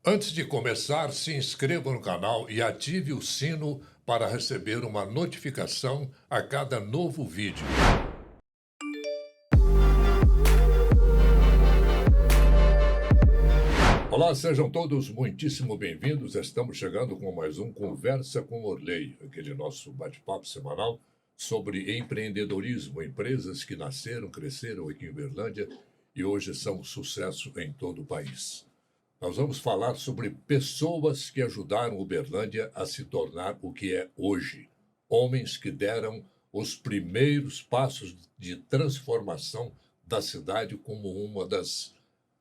Antes de começar, se inscreva no canal e ative o sino para receber uma notificação a cada novo vídeo. Olá, sejam todos muitíssimo bem-vindos. Estamos chegando com mais um Conversa com Orley, aquele nosso bate-papo semanal sobre empreendedorismo, empresas que nasceram, cresceram aqui em Uberlândia e hoje são um sucesso em todo o país. Nós vamos falar sobre pessoas que ajudaram Uberlândia a se tornar o que é hoje. Homens que deram os primeiros passos de transformação da cidade como uma das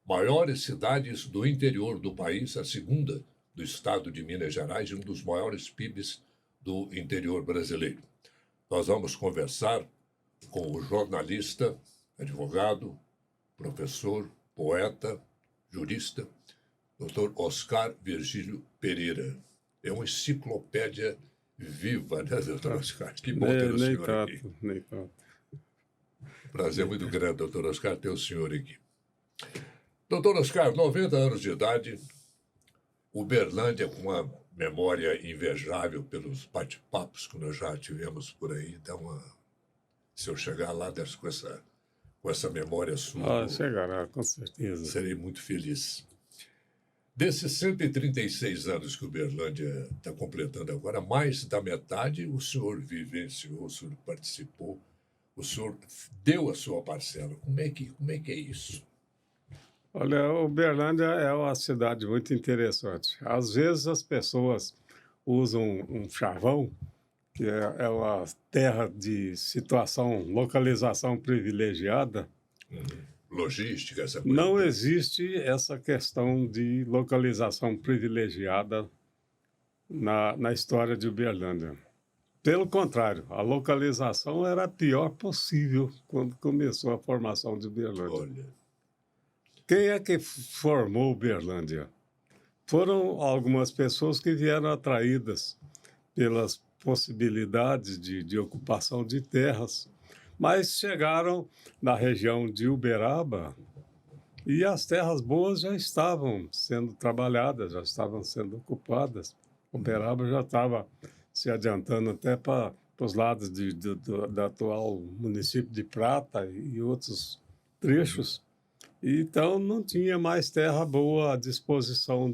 maiores cidades do interior do país, a segunda do estado de Minas Gerais e um dos maiores PIBs do interior brasileiro. Nós vamos conversar com o jornalista, advogado, professor, poeta, jurista, Dr. Oscar Virgílio Pereira. É uma enciclopédia viva, né, doutor Oscar? Que bom ter o senhor aqui. Nem tanto. Prazer muito grande, doutor Oscar, ter o senhor aqui. Doutor Oscar, 90 anos de idade, Uberlândia com uma memória invejável pelos bate-papos que nós já tivemos por aí. Então, se eu chegar lá com essa memória sua, Chegará, com certeza. serei muito feliz. Desses 136 anos que Uberlândia está completando agora, mais da metade o senhor vivenciou, o senhor participou, o senhor deu a sua parcela. Como é que é isso? Olha, Uberlândia é uma cidade muito interessante. Às vezes as pessoas usam um chavão, que é uma terra de situação, localização privilegiada. Logística, essa coisa. Não existe essa questão de localização privilegiada na história de Uberlândia. Pelo contrário, a localização era a pior possível quando começou a formação de Uberlândia. Olha, Quem é que formou Uberlândia? Foram algumas pessoas que vieram atraídas pelas possibilidades de ocupação de terras, mas chegaram na região de Uberaba e as terras boas já estavam sendo trabalhadas, já estavam sendo ocupadas. Uberaba já estava se adiantando até para os lados do atual município de Prata e outros trechos. Então, não tinha mais terra boa à disposição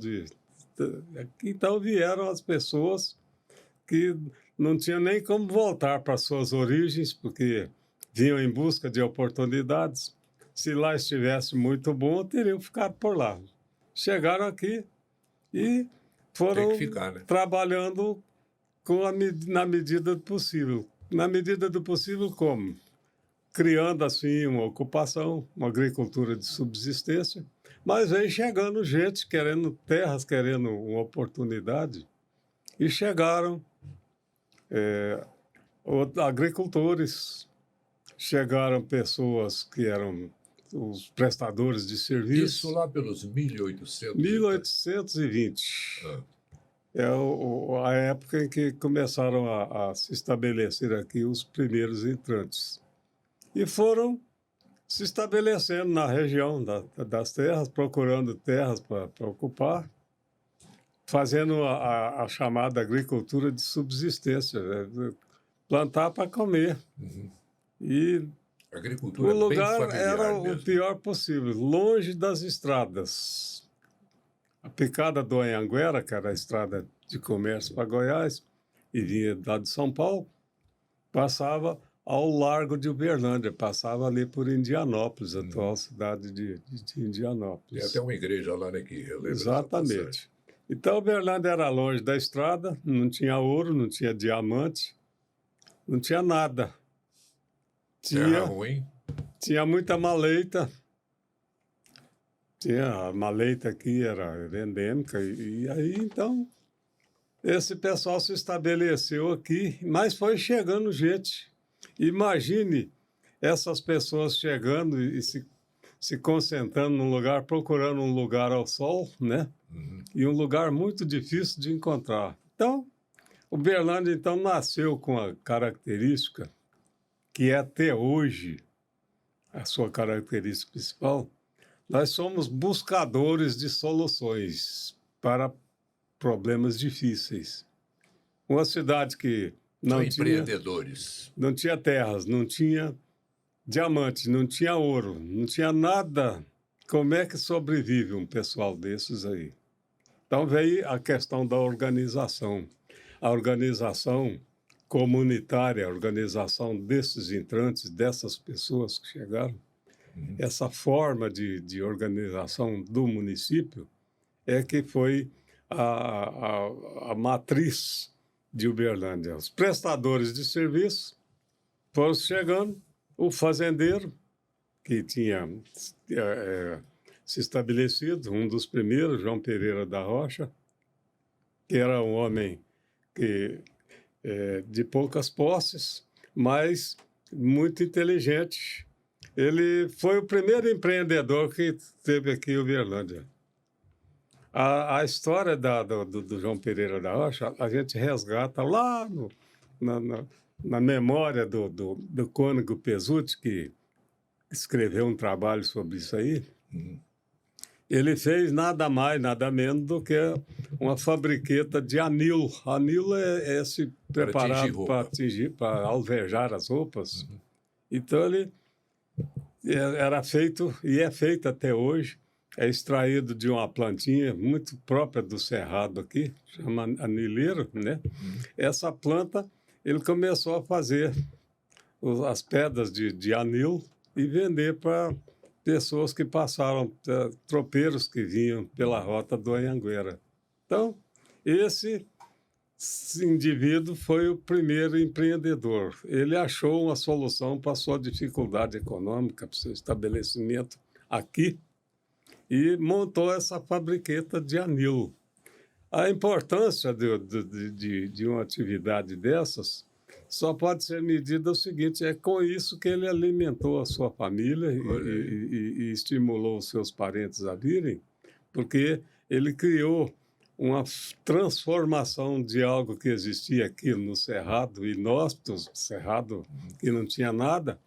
Então, vieram as pessoas que não tinham nem como voltar para suas origens, porque vinham em busca de oportunidades. Se lá estivesse muito bom, teriam ficado por lá. Chegaram aqui e foram ficar, né? trabalhando na medida do possível. Na medida do possível, como? Criando, assim, uma ocupação, uma agricultura de subsistência, mas vem chegando gente querendo terras, querendo uma oportunidade, e chegaram agricultores, chegaram pessoas que eram os prestadores de serviço. Isso lá pelos 1800. 1820. É a época em que começaram a se estabelecer aqui os primeiros entrantes. E foram se estabelecendo na região das terras, procurando terras para ocupar, fazendo a chamada agricultura de subsistência, né? Plantar para comer. E Agricultura o bem lugar familiar era mesmo. o pior possível, longe das estradas. A picada do Anhanguera, que era a estrada de comércio para Goiás, e vinha lá de São Paulo, passava ao largo de Uberlândia, passava ali por Indianópolis, a atual cidade de Indianópolis. Tem até uma igreja lá, né, que relembra essa Exatamente. passagem. Então, Uberlândia era longe da estrada, não tinha ouro, não tinha diamante, não tinha nada. Terra ruim. Tinha muita maleita. A maleita aqui era endêmica, e aí, então, esse pessoal se estabeleceu aqui, mas foi chegando gente. Imagine essas pessoas chegando e se concentrando num lugar, procurando um lugar ao sol, né? E um lugar muito difícil de encontrar. Então, Uberlândia, então, nasceu com a característica que é até hoje a sua característica principal. Nós somos buscadores de soluções. para problemas difíceis. Uma cidade que São não tinha, empreendedores. não tinha terras, não tinha diamante, não tinha ouro, não tinha nada. Como é que sobrevive um pessoal desses aí? Então veio a questão da organização. A organização comunitária, a organização desses entrantes, dessas pessoas que chegaram, essa forma de organização do município é que foi a matriz de Uberlândia. Os prestadores de serviço foram chegando, o fazendeiro, que tinha se estabelecido, um dos primeiros, João Pereira da Rocha, que era um homem de poucas posses, mas muito inteligente. Ele foi o primeiro empreendedor que teve aqui em Uberlândia. A história do João Pereira da Rocha, a gente resgata lá na memória do Cônego Pesutti, que escreveu um trabalho sobre isso aí. Ele fez nada mais, nada menos do que uma fabriqueta de anil. Anil é esse preparado para alvejar as roupas. Então, ele era feito, e é feito até hoje, é extraído de uma plantinha muito própria do Cerrado aqui, chama anileiro, né? Essa planta, ele começou a fazer as pedras de anil e vender para pessoas que passaram, tropeiros que vinham pela rota do Anhanguera. Então, esse indivíduo foi o primeiro empreendedor. Ele achou uma solução para a sua dificuldade econômica, para o seu estabelecimento aqui, e montou essa fabriqueta de anil. A importância de uma atividade dessas só pode ser medida o seguinte: é com isso que ele alimentou a sua família e estimulou os seus parentes a virem, porque ele criou uma transformação de algo que existia aqui no Cerrado, inóspito, Cerrado que não tinha nada,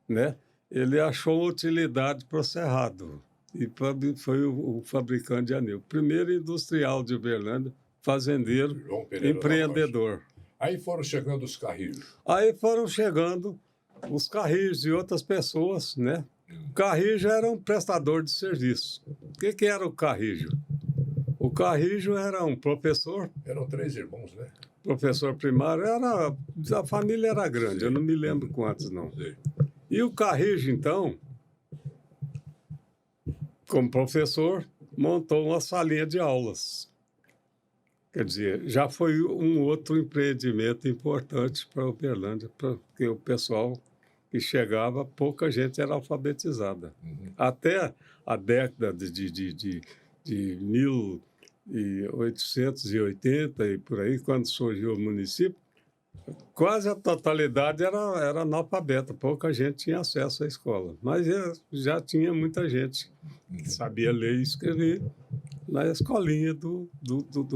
né? Ele achou utilidade para o Cerrado e foi o fabricante de anil. Primeiro industrial de Uberlândia, fazendeiro, empreendedor. Aí foram chegando os carrijos. Aí foram chegando os carrijos e outras pessoas, né? O carrijo era um prestador de serviço. O que era o carrijo? O carrijo era um professor. Eram 3 irmãos, né? Professor primário. A família era grande, eu não me lembro quantos, não. E o carrijo, então, como professor, montou uma salinha de aulas. Quer dizer, já foi um outro empreendimento importante para Uberlândia, porque o pessoal que chegava, pouca gente era alfabetizada. Até a década de 1880 e por aí, quando surgiu o município, quase a totalidade era analfabeta, pouca gente tinha acesso à escola. Mas já tinha muita gente que sabia ler e escrever na escolinha do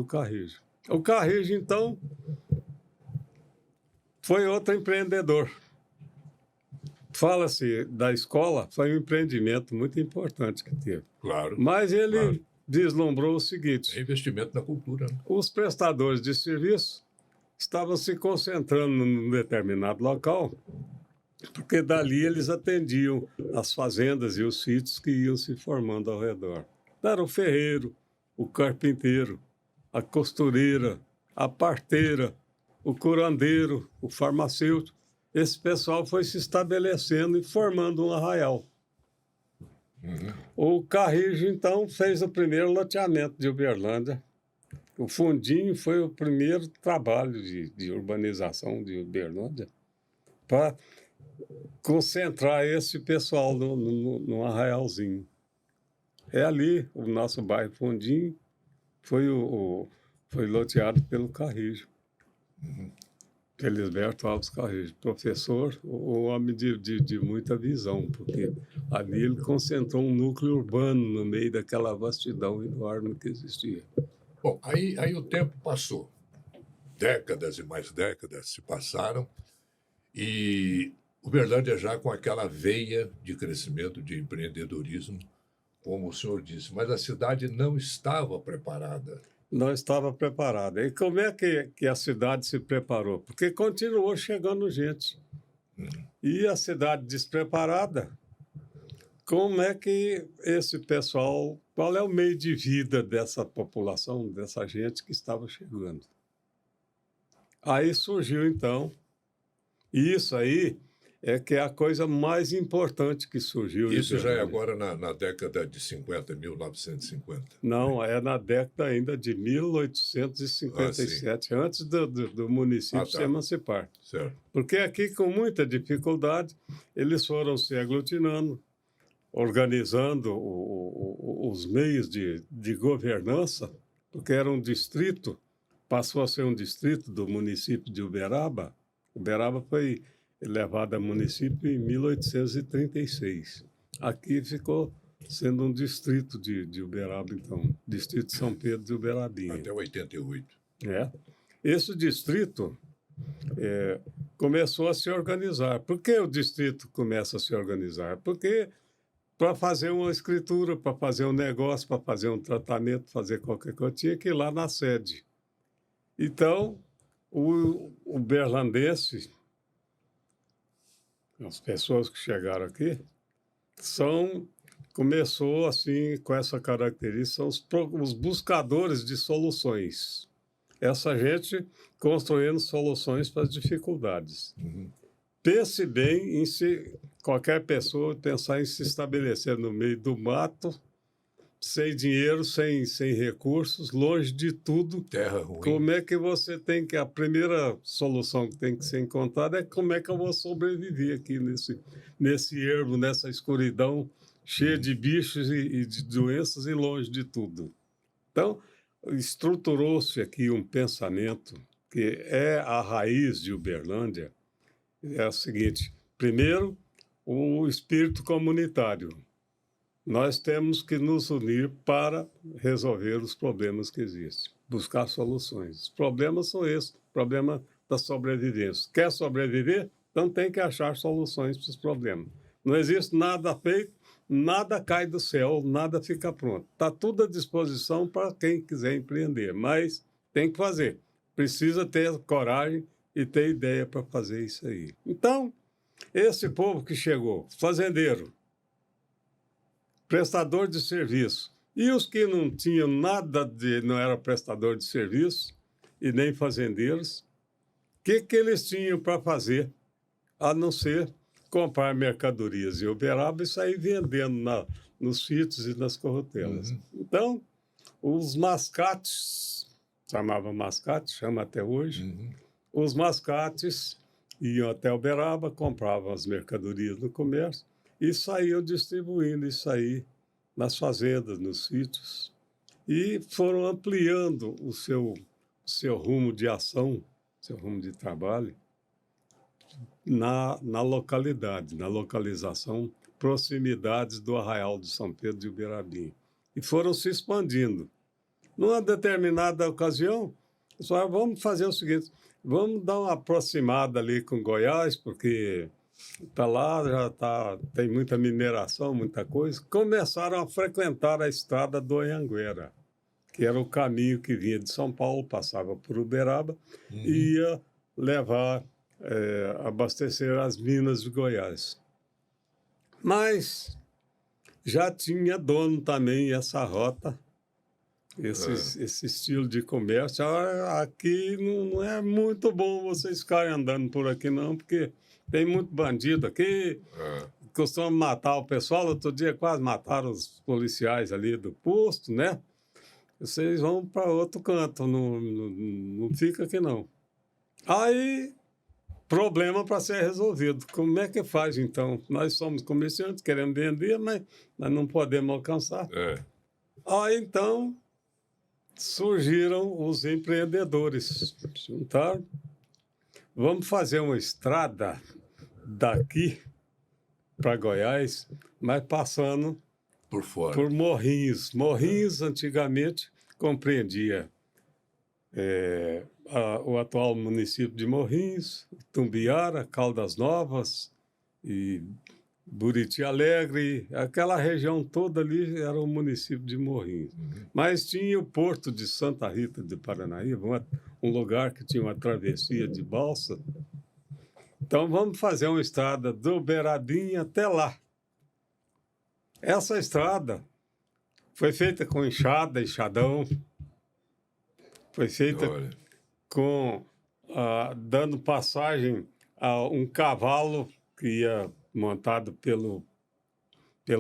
Carrijo. O Carrijo, então, foi outro empreendedor. Fala-se da escola, foi um empreendimento muito importante que teve. Claro. Mas ele vislumbrou o seguinte: é investimento na cultura, né? Os prestadores de serviço estavam se concentrando num determinado local, porque dali eles atendiam as fazendas e os sítios que iam se formando ao redor. Era o ferreiro, o carpinteiro, a costureira, a parteira, o curandeiro, o farmacêutico. Esse pessoal foi se estabelecendo e formando um arraial. O Carrijo, então, fez o primeiro loteamento de Uberlândia. O fundinho foi o primeiro trabalho de urbanização de Uberlândia para concentrar esse pessoal num arraialzinho. É ali, o nosso bairro Fundinho foi loteado pelo Carrijo. Felisberto Alves Carrijo, professor, um homem de muita visão, porque ali ele concentrou um núcleo urbano no meio daquela vastidão enorme que existia. Bom, aí o tempo passou. Décadas e mais décadas se passaram e Uberlândia já com aquela veia de crescimento, de empreendedorismo, como o senhor disse, mas a cidade não estava preparada. Não estava preparada. E como é que a cidade se preparou? Porque continuou chegando gente. Uhum. E a cidade despreparada, como é que esse pessoal, qual é o meio de vida dessa população, dessa gente que estava chegando? Aí surgiu, então, e isso aí é que é a coisa mais importante que surgiu em Isso já é Uberlândia. agora na década de 50, 1950. Não, é na década ainda de Ah, sim. 1857, antes do município Ah, se tá. emancipar. Certo. Porque aqui, com muita dificuldade, eles foram se aglutinando, organizando os meios de governança, porque era um distrito, passou a ser um distrito do município de Uberaba. Uberaba foi elevado a município em 1836. Aqui ficou sendo um distrito de Uberaba, então, distrito de São Pedro de Uberabinha. Até 88. É. Esse distrito começou a se organizar. Por que o distrito começa a se organizar? Porque para fazer uma escritura, para fazer um negócio, para fazer um tratamento, fazer qualquer coisa, tinha que ir lá na sede. Então, o berlandense, as pessoas que chegaram aqui, começou assim, com essa característica, os buscadores de soluções. Essa gente construindo soluções para as dificuldades. Uhum. Pense bem em se qualquer pessoa pensar em se estabelecer no meio do mato, sem dinheiro, sem recursos, longe de tudo. Terra ruim. Como é que você tem que... A primeira solução que tem que ser encontrada é como é que eu vou sobreviver aqui nesse ermo, nessa escuridão, cheia de bichos e de doenças e longe de tudo. Então, estruturou-se aqui um pensamento que é a raiz de Uberlândia, é o seguinte: primeiro, o espírito comunitário. Nós temos que nos unir para resolver os problemas que existem, buscar soluções. Os problemas são esses, problema da sobrevivência. Quer sobreviver? Então tem que achar soluções para os problemas. Não existe nada feito, nada cai do céu, nada fica pronto. Está tudo à disposição para quem quiser empreender, mas tem que fazer. Precisa ter coragem e ter ideia para fazer isso aí. Então, esse povo que chegou, fazendeiro, prestador de serviço, e os que não tinham nada não eram prestador de serviço e nem fazendeiros, o que eles tinham para fazer, a não ser comprar mercadorias em Uberaba e sair vendendo nos sítios e nas corrotelas. Uhum. Então, os mascates, chamava mascate, chama até hoje, Uhum. os mascates iam até Uberaba, compravam as mercadorias no comércio e saíam distribuindo isso aí nas fazendas, nos sítios. E foram ampliando o seu rumo de ação, seu rumo de trabalho, na localidade, na localização, proximidades do Arraial de São Pedro de Uberabinha. E foram se expandindo. Numa determinada ocasião, só vamos fazer o seguinte: vamos dar uma aproximada ali com Goiás, porque para lá já tem muita mineração, muita coisa. Começaram a frequentar a estrada do Anhanguera, que era o caminho que vinha de São Paulo, passava por Uberaba e ia levar, abastecer as minas de Goiás. Mas já tinha dono também essa rota, esse estilo de comércio. Aqui não é muito bom vocês ficarem andando por aqui, não, porque tem muito bandido aqui, costumam matar o pessoal. Outro dia quase mataram os policiais ali do posto, né? Vocês vão para outro canto, não fica aqui, não. Aí, problema para ser resolvido. Como é que faz, então? Nós somos comerciantes, queremos vender, mas nós não podemos alcançar. Aí, então, surgiram os empreendedores. Juntaram. Vamos fazer uma estrada daqui para Goiás, mas passando por fora, por Morrinhos. Morrinhos, antigamente, compreendia o atual município de Morrinhos, Tumbiara, Caldas Novas e Buriti Alegre, aquela região toda ali era o município de Morrinhos. Mas tinha o porto de Santa Rita de Paranaíba, um lugar que tinha uma travessia de balsa. Então vamos fazer uma estrada do Beiradinho até lá. Essa estrada foi feita com enxada, enxadão, foi feita Olha, com dando passagem a um cavalo que ia montado pelo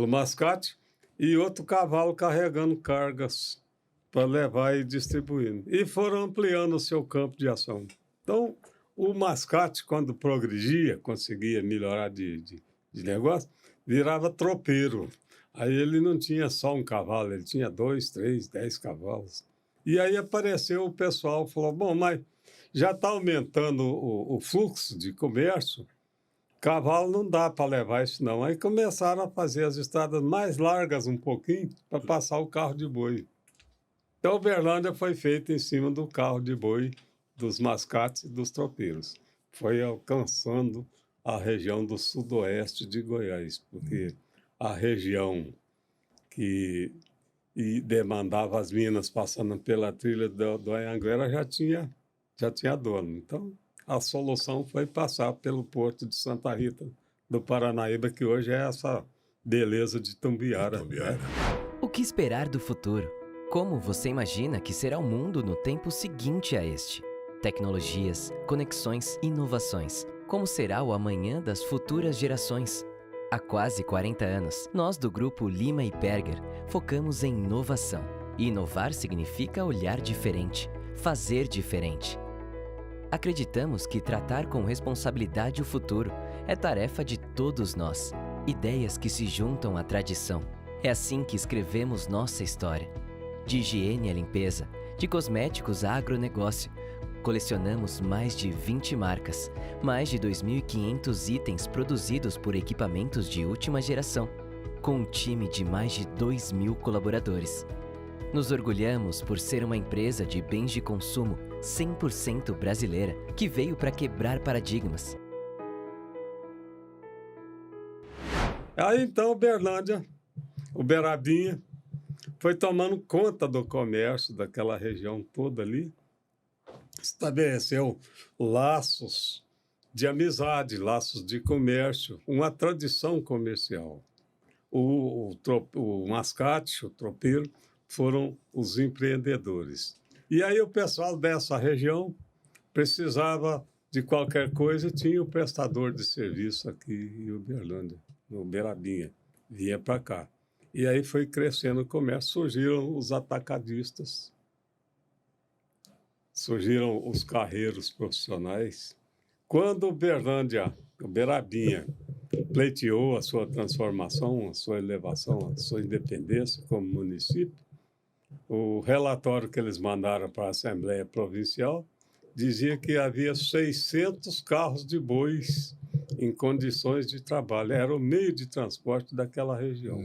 mascate e outro cavalo carregando cargas para levar e distribuindo. E foram ampliando o seu campo de ação. Então, o mascate, quando progredia, conseguia melhorar de negócio, virava tropeiro. Aí ele não tinha só um cavalo, ele tinha 2, 3, 10 cavalos. E aí apareceu o pessoal, falou, bom, mas já está aumentando o fluxo de comércio, cavalo não dá para levar isso não. Aí começaram a fazer as estradas mais largas um pouquinho para passar o carro de boi. Então, Uberlândia foi feita em cima do carro de boi, dos mascates e dos tropeiros. Foi alcançando a região do sudoeste de Goiás, porque a região que demandava as minas passando pela trilha do Anhanguera já tinha dono. Então, a solução foi passar pelo porto de Santa Rita do Paranaíba, que hoje é essa beleza de Tumbiara. Tumbiara. O que esperar do futuro? Como você imagina que será o mundo no tempo seguinte a este? Tecnologias, conexões, inovações. Como será o amanhã das futuras gerações? Há quase 40 anos, nós do grupo Lima e Berger focamos em inovação. E inovar significa olhar diferente, fazer diferente. Acreditamos que tratar com responsabilidade o futuro é tarefa de todos nós. Ideias que se juntam à tradição. É assim que escrevemos nossa história. De higiene à limpeza, de cosméticos a agronegócio, colecionamos mais de 20 marcas, mais de 2.500 itens produzidos por equipamentos de última geração, com um time de mais de 2.000 colaboradores. Nos orgulhamos por ser uma empresa de bens de consumo 100% brasileira, que veio para quebrar paradigmas. Aí então Uberlândia, Uberabinha, foi tomando conta do comércio daquela região toda ali, estabeleceu laços de amizade, laços de comércio, uma tradição comercial. O mascate, o tropeiro, foram os empreendedores. E aí o pessoal dessa região precisava de qualquer coisa, tinha o prestador de serviço aqui em Uberlândia, no Uberabinha, vinha para cá. E aí foi crescendo o comércio, surgiram os atacadistas, surgiram os carreiros profissionais. Quando Uberlândia, Uberabinha, pleiteou a sua transformação, a sua elevação, a sua independência como município, o relatório que eles mandaram para a Assembleia Provincial dizia que havia 600 carros de bois em condições de trabalho. Era o meio de transporte daquela região.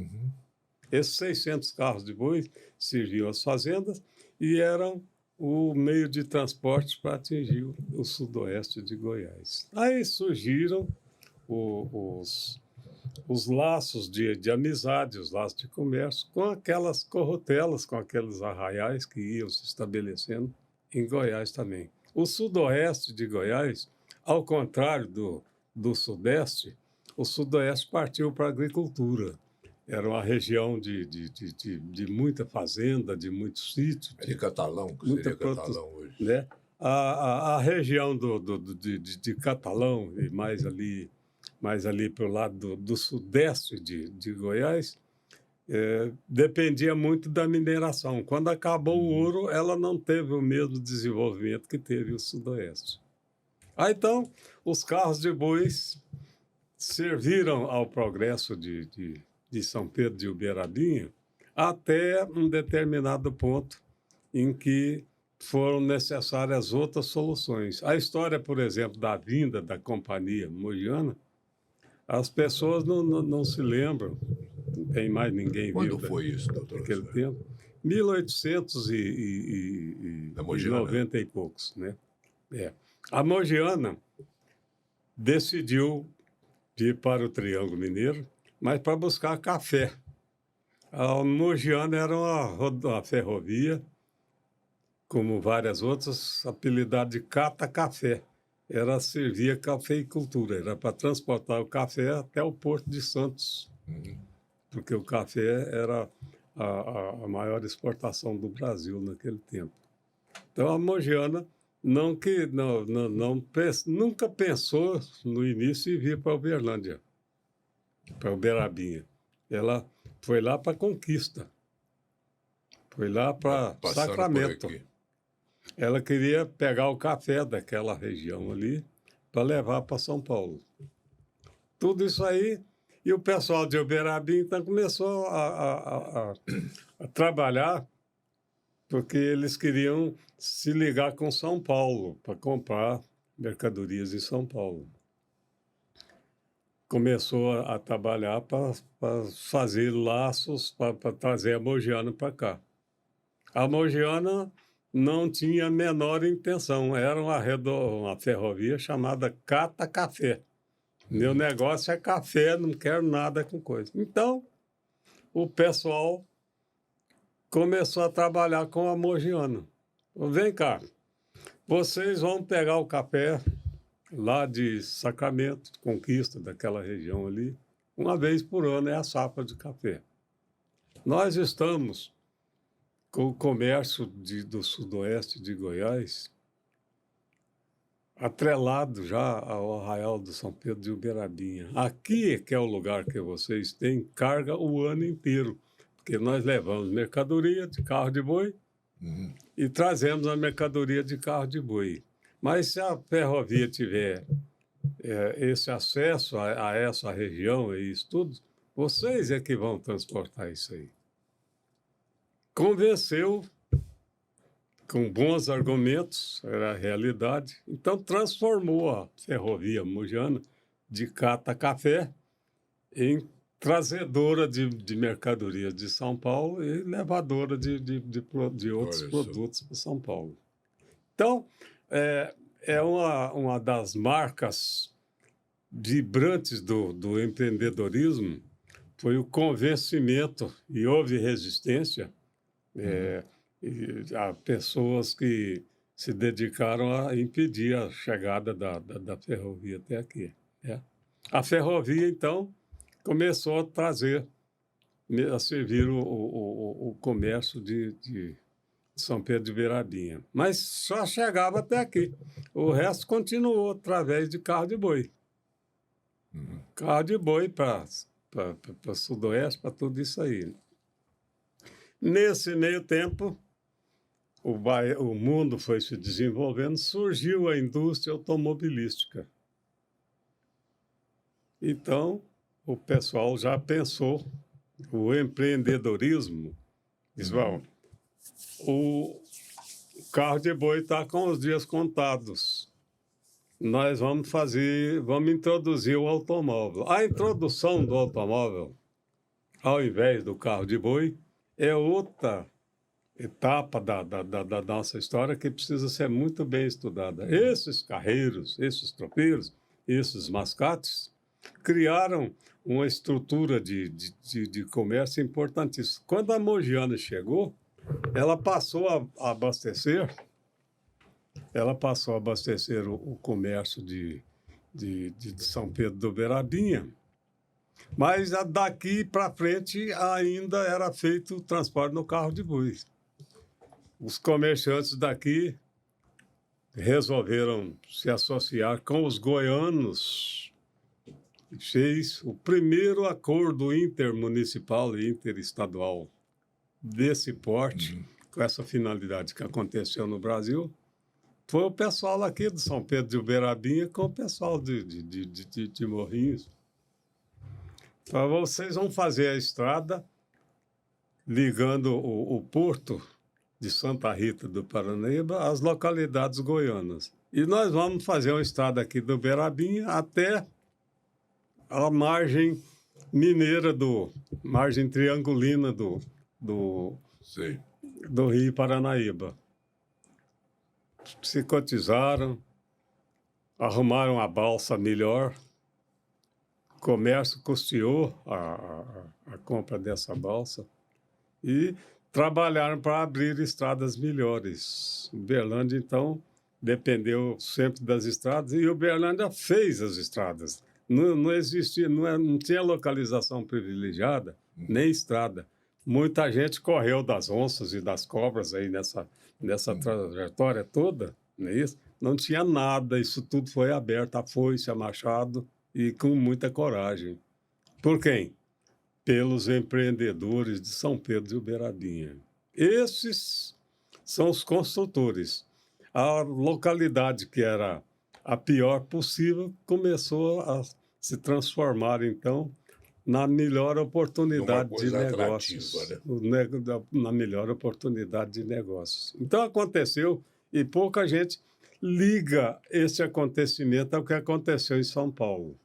Esses 600 carros de bois serviam as fazendas e eram o meio de transporte para atingir o sudoeste de Goiás. Aí surgiram os laços de amizade, os laços de comércio, com aquelas corrotelas, com aqueles arraiais que iam se estabelecendo em Goiás também. O sudoeste de Goiás, ao contrário do sudeste, o sudoeste partiu para a agricultura. Era uma região de muita fazenda, de muitos sítios. É de Catalão, que seria Catalão hoje. Né? A região de Catalão e mais ali para o lado do sudeste de Goiás, dependia muito da mineração. Quando acabou o ouro, ela não teve o mesmo desenvolvimento que teve o sudoeste. Aí, então, os carros de bois serviram ao progresso de São Pedro de Uberabinha até um determinado ponto em que foram necessárias outras soluções. A história, por exemplo, da vinda da Companhia Mogiana, as pessoas não se lembram, não tem mais ninguém vivo. Quando foi isso, doutor? Naquele tempo? 1890 e poucos, né? A Mogiana decidiu ir para o Triângulo Mineiro, mas para buscar café. A Mogiana era uma ferrovia, como várias outras, apelidada de Cata Café. Servia cafeicultura, era para transportar o café até o Porto de Santos, porque o café era a maior exportação do Brasil naquele tempo. Então, a Mogiana nunca pensou no início em vir para Uberlândia, para Uberabinha. Ela foi lá para Conquista, foi lá para Sacramento. Ela queria pegar o café daquela região ali para levar para São Paulo. Tudo isso aí, e o pessoal de Uberabinha então começou a trabalhar, porque eles queriam se ligar com São Paulo para comprar mercadorias em São Paulo. Começou a trabalhar para fazer laços, para trazer a Mogiana para cá. A Mogiana não tinha a menor intenção, era uma ferrovia chamada Cata Café. Meu negócio é café, não quero nada com coisa. Então, o pessoal começou a trabalhar com a Mogiana. Vem cá, vocês vão pegar o café lá de Sacramento, Conquista, daquela região ali, uma vez por ano é a safra de café. Nós estamos com o comércio do sudoeste de Goiás atrelado já ao Arraial do São Pedro de Uberabinha. Aqui é que é o lugar que vocês têm carga o ano inteiro, porque nós levamos mercadoria de carro de boi e trazemos a mercadoria de carro de boi. Mas se a ferrovia tiver esse acesso a essa região e isso tudo, vocês é que vão transportar isso aí. Convenceu com bons argumentos, era a realidade, então transformou a ferrovia mogiana de Cata Café em trazedora de mercadorias de São Paulo e levadora de outros produtos para São Paulo. Então, é uma das marcas vibrantes do empreendedorismo, foi o convencimento, e houve resistência, a pessoas que se dedicaram a impedir a chegada da ferrovia até aqui. A ferrovia, então, começou a servir o comércio de São Pedro de Uberabinha. Mas só chegava até aqui. O resto continuou através de carro de boi. Carro de boi para sudoeste, para tudo isso aí. Nesse meio tempo, o mundo foi se desenvolvendo, surgiu a indústria automobilística. Então, o pessoal já pensou, o empreendedorismo, diz, bom, o carro de boi está com os dias contados. Nós vamos introduzir o automóvel. A introdução do automóvel, ao invés do carro de boi, é outra etapa da nossa história que precisa ser muito bem estudada. Esses carreiros, esses tropeiros, esses mascates, criaram uma estrutura de comércio importantíssima. Quando a Mogiana chegou, ela passou a abastecer o comércio de São Pedro do Uberabinha, mas daqui para frente ainda era feito o transporte no carro de boi. Os comerciantes daqui resolveram se associar com os goianos. Fez o primeiro acordo intermunicipal e interestadual desse porte, com essa finalidade que aconteceu no Brasil. Foi o pessoal aqui de São Pedro de Uberabinha com o pessoal de Morrinhos. Então, vocês vão fazer a estrada ligando o porto de Santa Rita do Paranaíba às localidades goianas. E nós vamos fazer uma estrada aqui do Uberabinha até a margem mineira, margem triangulina do Rio Paranaíba. Se cotizaram, arrumaram a balsa melhor, comércio custeou a compra dessa balsa e trabalharam para abrir estradas melhores. Uberlândia, então, dependeu sempre das estradas e Uberlândia fez as estradas. Não existia, não tinha localização privilegiada, nem estrada. Muita gente correu das onças e das cobras aí nessa trajetória toda, não é isso? Não tinha nada, isso tudo foi aberto a foice, a machado e com muita coragem. Por quem? Pelos empreendedores de São Pedro de Uberabinha. Esses são os construtores. A localidade que era a pior possível começou a se transformar, então, na melhor oportunidade de negócios. Atrativa, né? Na melhor oportunidade de negócios. Então, aconteceu, e pouca gente liga esse acontecimento ao que aconteceu em São Paulo.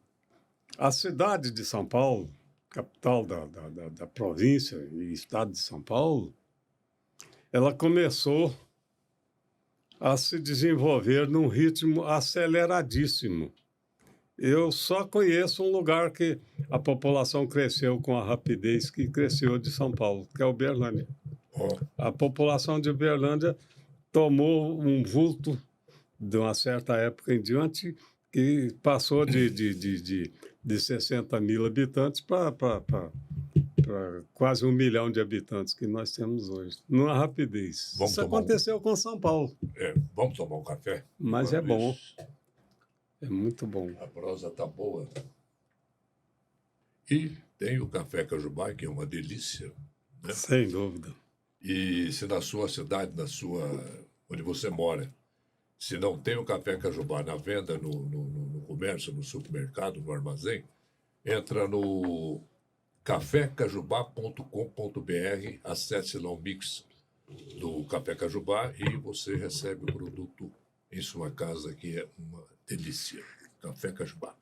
A cidade de São Paulo, capital da província e estado de São Paulo, ela começou a se desenvolver num ritmo aceleradíssimo. Eu só conheço um lugar que a população cresceu com a rapidez que cresceu de São Paulo, que é Uberlândia. A população de Uberlândia tomou um vulto de uma certa época em diante, que passou de 60 mil habitantes para quase 1 milhão de habitantes que nós temos hoje, numa rapidez. Isso aconteceu com São Paulo. Vamos tomar um café? Mas é bom. É muito bom. A prosa está boa. E tem o café Cajubá, que é uma delícia. Né? Sem dúvida. E se na sua cidade, onde você mora, se não tem o café Cajubá na venda, no comércio, no supermercado, no armazém, entra no cafecajubá.com.br, acesse lá o mix do Café Cajubá e você recebe o produto em sua casa, que é uma delícia. Café Cajubá.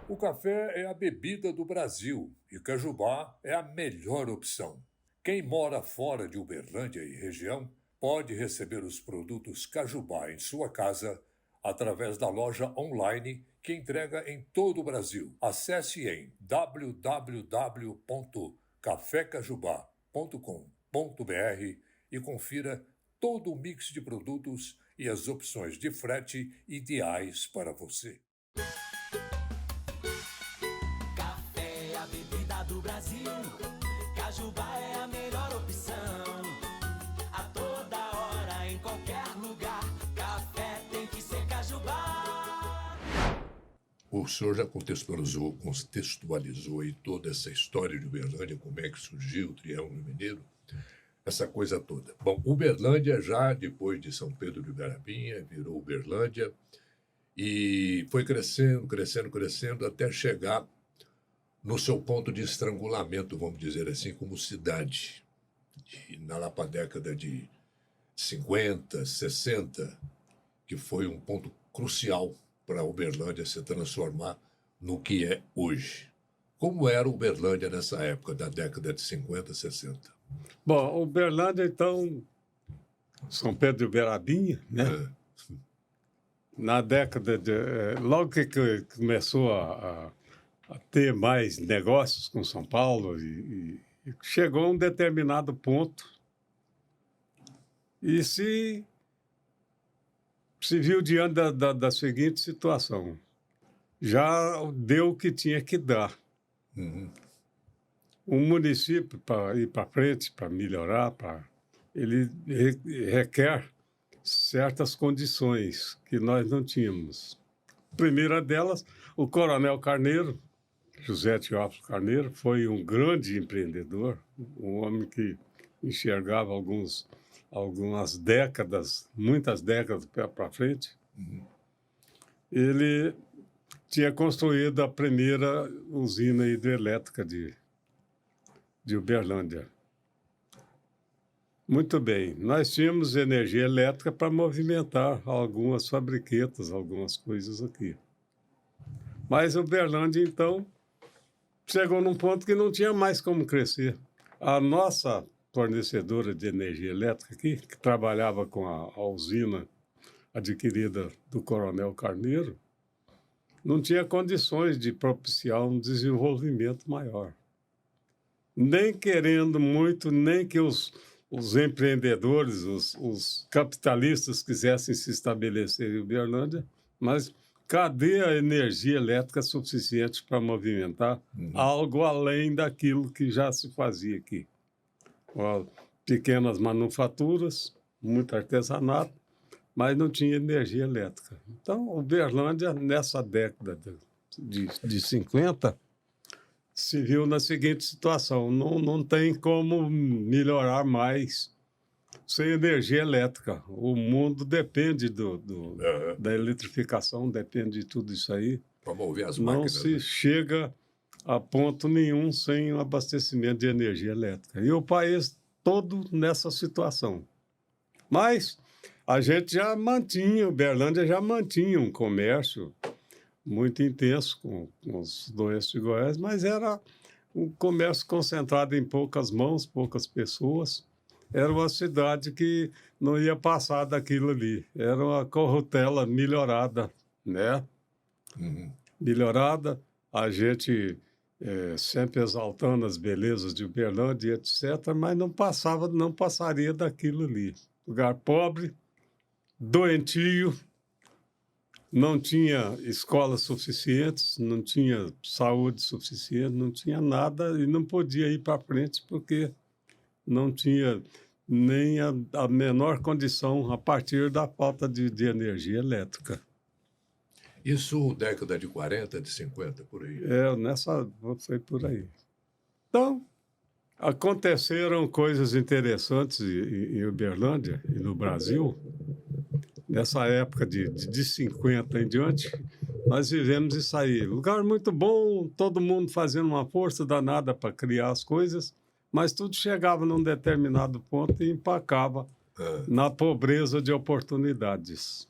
O café é a bebida do Brasil e Cajubá é a melhor opção. Quem mora fora de Uberlândia e região pode receber os produtos Cajubá em sua casa através da loja online que entrega em todo o Brasil. Acesse em www.cafecajubá.com.br e confira todo o mix de produtos e as opções de frete ideais para você. Café é a bebida do Brasil. Cajubá é a melhor opção. A toda hora, em qualquer lugar, café tem que ser Cajubá. O senhor já contextualizou aí toda essa história de Uberlândia, como é que surgiu o Triângulo Mineiro, essa coisa toda. Bom, Uberlândia já depois de São Pedro de Uberabinha, virou Uberlândia e foi crescendo, até chegar no seu ponto de estrangulamento, vamos dizer assim, como cidade. Lá para a década de 50, 60, que foi um ponto crucial para Uberlândia se transformar no que é hoje. Como era Uberlândia nessa época, da década de 50, 60? Bom, Uberlândia, então, São Pedro de Uberabinha, né? Na década de... Logo que começou a ter mais negócios com São Paulo e chegou a um determinado ponto e se viu diante da seguinte situação. Já deu o que tinha que dar. Uhum. Um município, para ir para frente, para melhorar, ele requer certas condições que nós não tínhamos. A primeira delas, o Coronel Carneiro, José Teófilo Carneiro, foi um grande empreendedor, um homem que enxergava algumas décadas, muitas décadas para frente. Uhum. Ele tinha construído a primeira usina hidrelétrica de Uberlândia. Muito bem, nós tínhamos energia elétrica para movimentar algumas fabriquetas, algumas coisas aqui. Mas Uberlândia, então, chegou num ponto que não tinha mais como crescer. A nossa fornecedora de energia elétrica aqui, que trabalhava com a usina adquirida do Coronel Carneiro, não tinha condições de propiciar um desenvolvimento maior. Nem querendo muito, nem que os empreendedores, os capitalistas quisessem se estabelecer em Uberlândia, mas cadê a energia elétrica suficiente para movimentar algo além daquilo que já se fazia aqui? Ó, pequenas manufaturas, muito artesanato, mas não tinha energia elétrica. Então, Uberlândia, nessa década de 50, se viu na seguinte situação: não tem como melhorar mais sem energia elétrica. O mundo depende da eletrificação, depende de tudo isso aí. Para mover as Não máquinas. se Né? chega a ponto nenhum sem o abastecimento de energia elétrica. E o país todo nessa situação. Mas a gente já mantinha, Uberlândia já mantinha um comércio muito intenso com os do oeste de Goiás, mas era um comércio concentrado em poucas mãos, poucas pessoas. Era uma cidade que não ia passar daquilo ali. Era uma corrutela melhorada, né? Melhorada, a gente sempre exaltando as belezas de Uberlândia, etc., mas não passaria daquilo ali. Lugar pobre, doentio, não tinha escolas suficientes, não tinha saúde suficiente, não tinha nada e não podia ir para frente porque não tinha nem a menor condição a partir da falta de energia elétrica. Isso década de 40, de 50, por aí. Foi por aí. Então, aconteceram coisas interessantes em Uberlândia e no Brasil. Nessa época de 50 em diante, nós vivemos isso aí. Lugar muito bom, todo mundo fazendo uma força danada para criar as coisas, mas tudo chegava num determinado ponto e empacava na pobreza de oportunidades.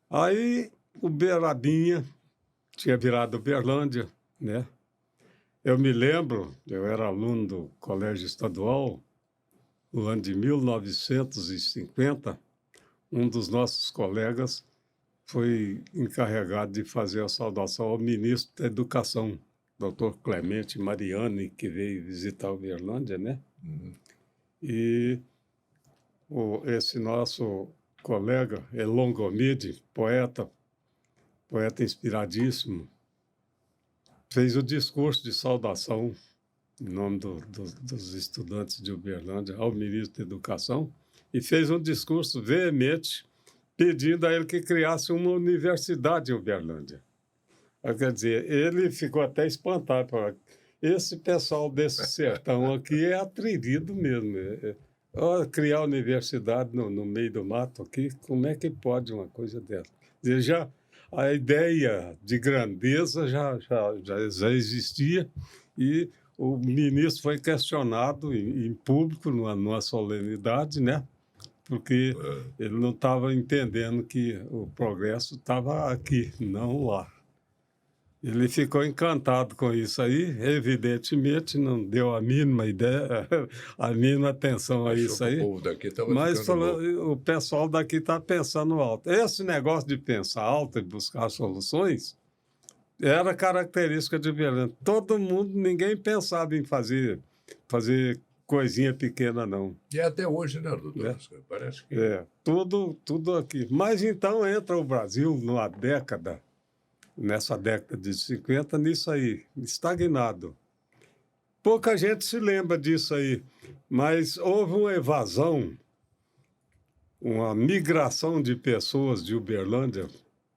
Aí, Uberabinha tinha virado Uberlândia, né? Eu me lembro, eu era aluno do Colégio Estadual, no ano de 1950, um dos nossos colegas foi encarregado de fazer a saudação ao ministro da Educação, Dr. Clemente Mariani, que veio visitar Uberlândia, né? E esse nosso colega, Elon Gomide, poeta inspiradíssimo, fez o discurso de saudação em nome dos estudantes de Uberlândia ao ministro da Educação e fez um discurso veemente pedindo a ele que criasse uma universidade em Uberlândia. Quer dizer, ele ficou até espantado. Esse pessoal desse sertão aqui é atrevido mesmo. Criar universidade no meio do mato aqui, como é que pode uma coisa dessa? Quer dizer, a ideia de grandeza já existia e o ministro foi questionado em público, numa solenidade, né? Porque ele não estava entendendo que o progresso estava aqui, não lá. Ele ficou encantado com isso aí, evidentemente não deu a mínima ideia, a mínima atenção a isso aí. O povo daqui tava mas ficando louco. O pessoal daqui está pensando alto. Esse negócio de pensar alto e buscar soluções era característica de Uberlândia. Todo mundo, ninguém pensava em fazer coisinha pequena, não. E até hoje, né, doutor? Parece que... tudo aqui. Mas então entra o Brasil nessa década de 50, nisso aí, estagnado. Pouca gente se lembra disso aí, mas houve uma evasão, uma migração de pessoas de Uberlândia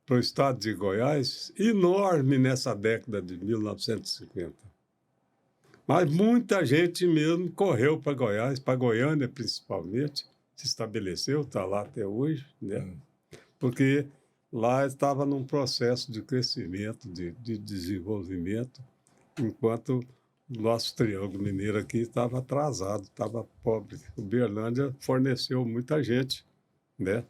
para o estado de Goiás enorme nessa década de 1950. Mas muita gente mesmo correu para Goiás, para Goiânia principalmente, se estabeleceu, está lá até hoje, né? Porque lá estava num processo de crescimento, de desenvolvimento, enquanto o nosso Triângulo Mineiro aqui estava atrasado, estava pobre. Uberlândia forneceu muita gente, né?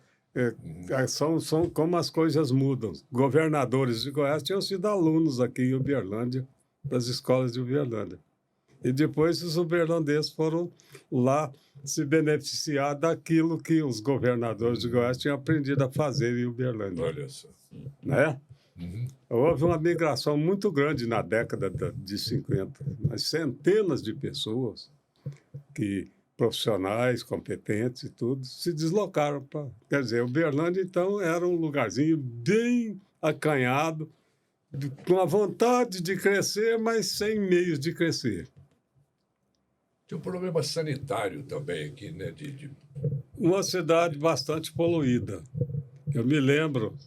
São como as coisas mudam. Governadores de Goiás tinham sido alunos aqui em Uberlândia, das escolas de Uberlândia. E depois os uberlandenses foram lá se beneficiar daquilo que os governadores de Goiás tinham aprendido a fazer em Uberlândia. Olha só. Né? Houve uma migração muito grande na década de 50, mas centenas de pessoas, profissionais, competentes e tudo, se deslocaram para... Quer dizer, Uberlândia, então, era um lugarzinho bem acanhado, com a vontade de crescer, mas sem meios de crescer. Tem um problema sanitário também aqui, né? Uma cidade bastante poluída. Eu me lembro,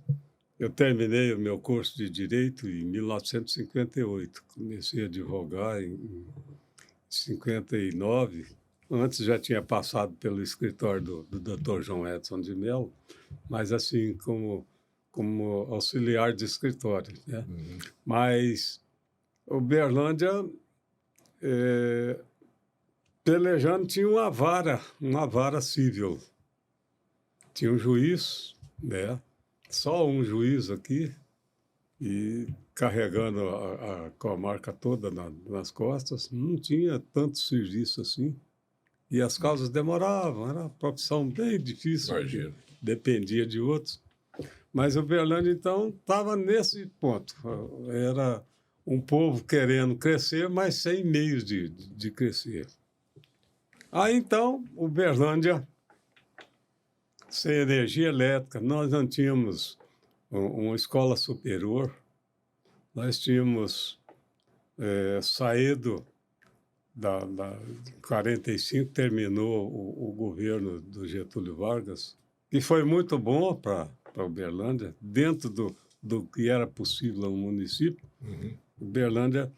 eu terminei o meu curso de Direito em 1958. Comecei a advogar em 59. Antes já tinha passado pelo escritório do Dr. João Edson de Mello, mas assim, como auxiliar de escritório, né? Mas Uberlândia, pelejando, tinha uma vara civil. Tinha um juiz, né? Só um juiz aqui, e carregando a comarca toda nas costas. Não tinha tanto serviço assim. E as causas demoravam, era uma profissão bem difícil, dependia de outros. Mas Uberlândia, então, estava nesse ponto. Era um povo querendo crescer, mas sem meios de crescer. Aí, então, Uberlândia, sem energia elétrica, nós não tínhamos uma escola superior, nós tínhamos saído da 45, terminou o governo do Getúlio Vargas, que foi muito bom para Uberlândia, dentro do que era possível no município. Uberlândia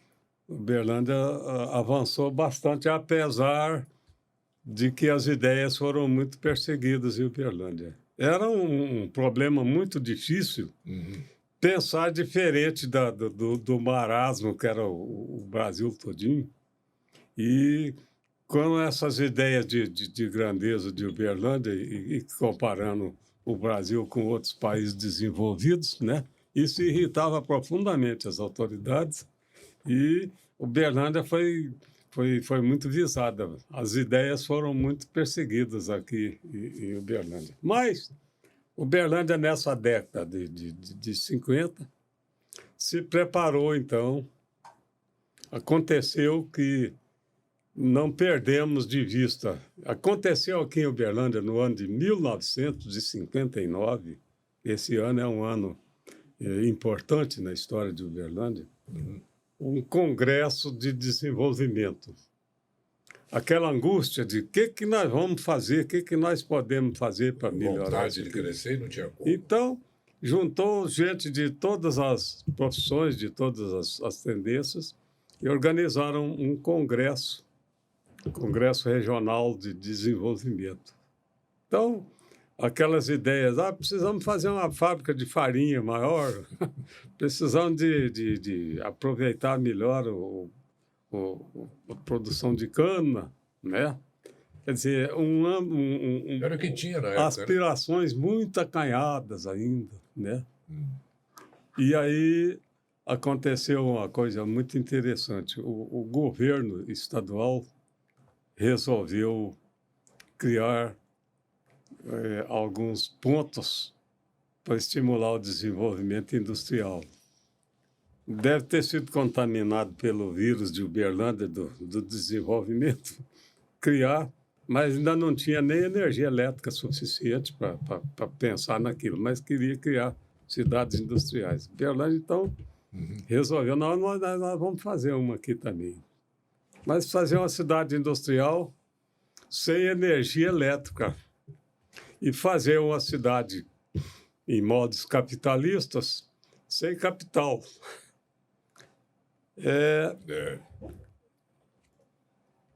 avançou bastante, apesar de que as ideias foram muito perseguidas em Uberlândia. Era um problema muito difícil pensar diferente do marasmo que era o Brasil todinho. E quando essas ideias de grandeza de Uberlândia, e comparando o Brasil com outros países desenvolvidos, né, isso irritava profundamente as autoridades, e Uberlândia foi muito visada. As ideias foram muito perseguidas aqui em Uberlândia. Mas Uberlândia, nessa década de 50, se preparou, então. Aconteceu que não perdemos de vista. Aconteceu aqui em Uberlândia no ano de 1959. Esse ano é um ano importante na história de Uberlândia. Um congresso de desenvolvimento. Aquela angústia de o que nós vamos fazer, o que nós podemos fazer para melhorar. Vontade de crescer e não tinha como. Então, juntou gente de todas as profissões, de todas as tendências, e organizaram um congresso regional de desenvolvimento. Então, aquelas ideias, precisamos fazer uma fábrica de farinha maior, precisamos de aproveitar melhor a produção de cana, né? Quer dizer, era o que tinha na época, aspirações muito acanhadas ainda, né? E aí aconteceu uma coisa muito interessante. O governo estadual resolveu criar alguns pontos para estimular o desenvolvimento industrial. Deve ter sido contaminado pelo vírus de Uberlândia, do desenvolvimento, criar, mas ainda não tinha nem energia elétrica suficiente para pensar naquilo, mas queria criar cidades industriais. Uberlândia, então, resolveu, nós vamos fazer uma aqui também. Mas fazer uma cidade industrial sem energia elétrica e fazer uma cidade em modos capitalistas sem capital.